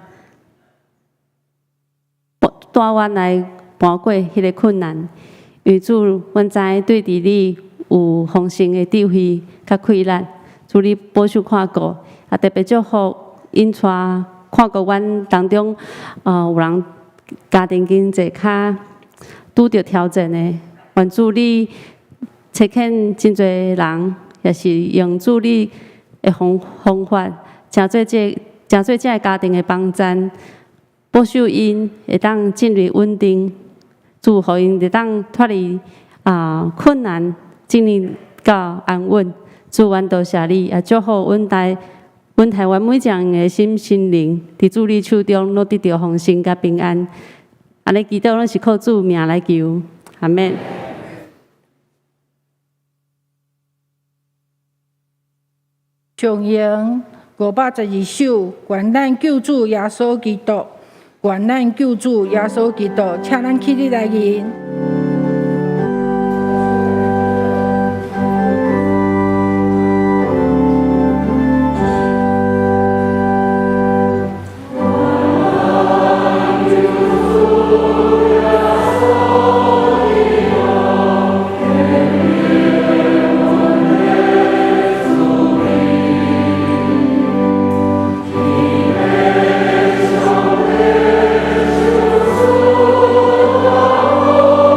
带阮来搬过迄个困难。因为主，阮知对伫你有丰盛的智慧甲快乐，主你保守看顾，也特别祝福引带看顾阮当中有人家庭经济较拄着挑战的，愿主你找见真侪人，也是用主你的方法，诚做这个家庭的帮衬，保守因会当进入稳定，祝福因会当脱离困难，进入到安稳。主，愿多谢你，也祝福阮台湾每一个人的心灵，伫主你手中都得到丰盛甲平安。安尼祈祷，拢是靠主名来求，阿免。上营512首，愿咱救主耶稣基督，愿咱救主耶稣基督，请咱起立来吟。Oh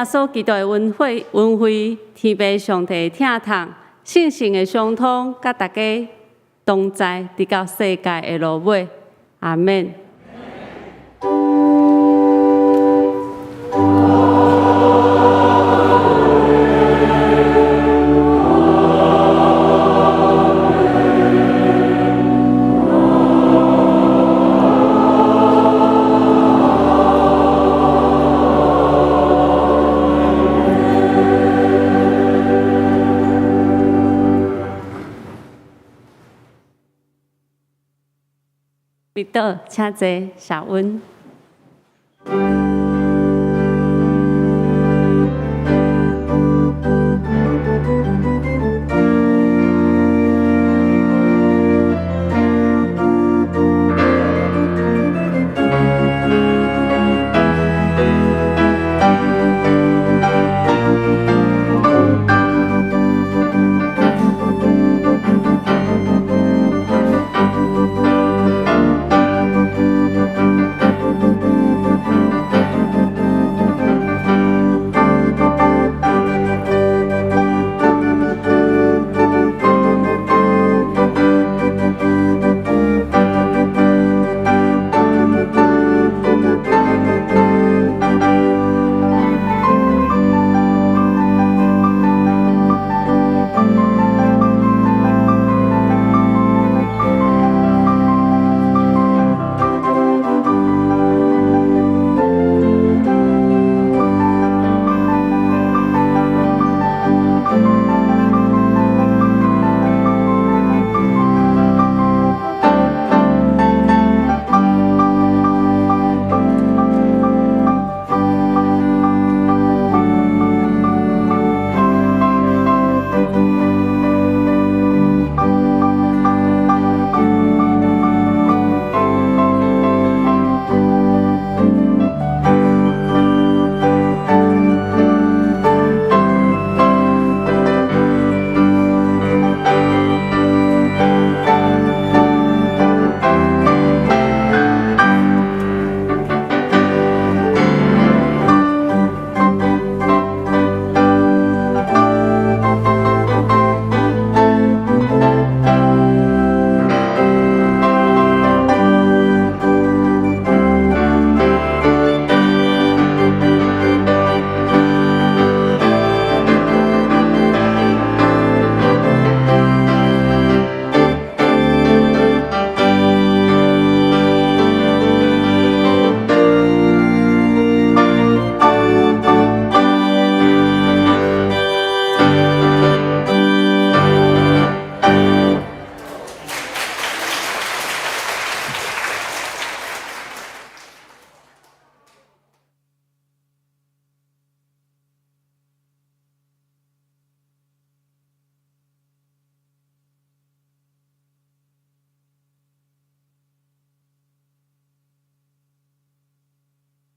稣基督的恩惠，天父上帝疼痛，信心的相通，甲大家同在，直到世界的落尾。阿免。彼得，请坐，小温。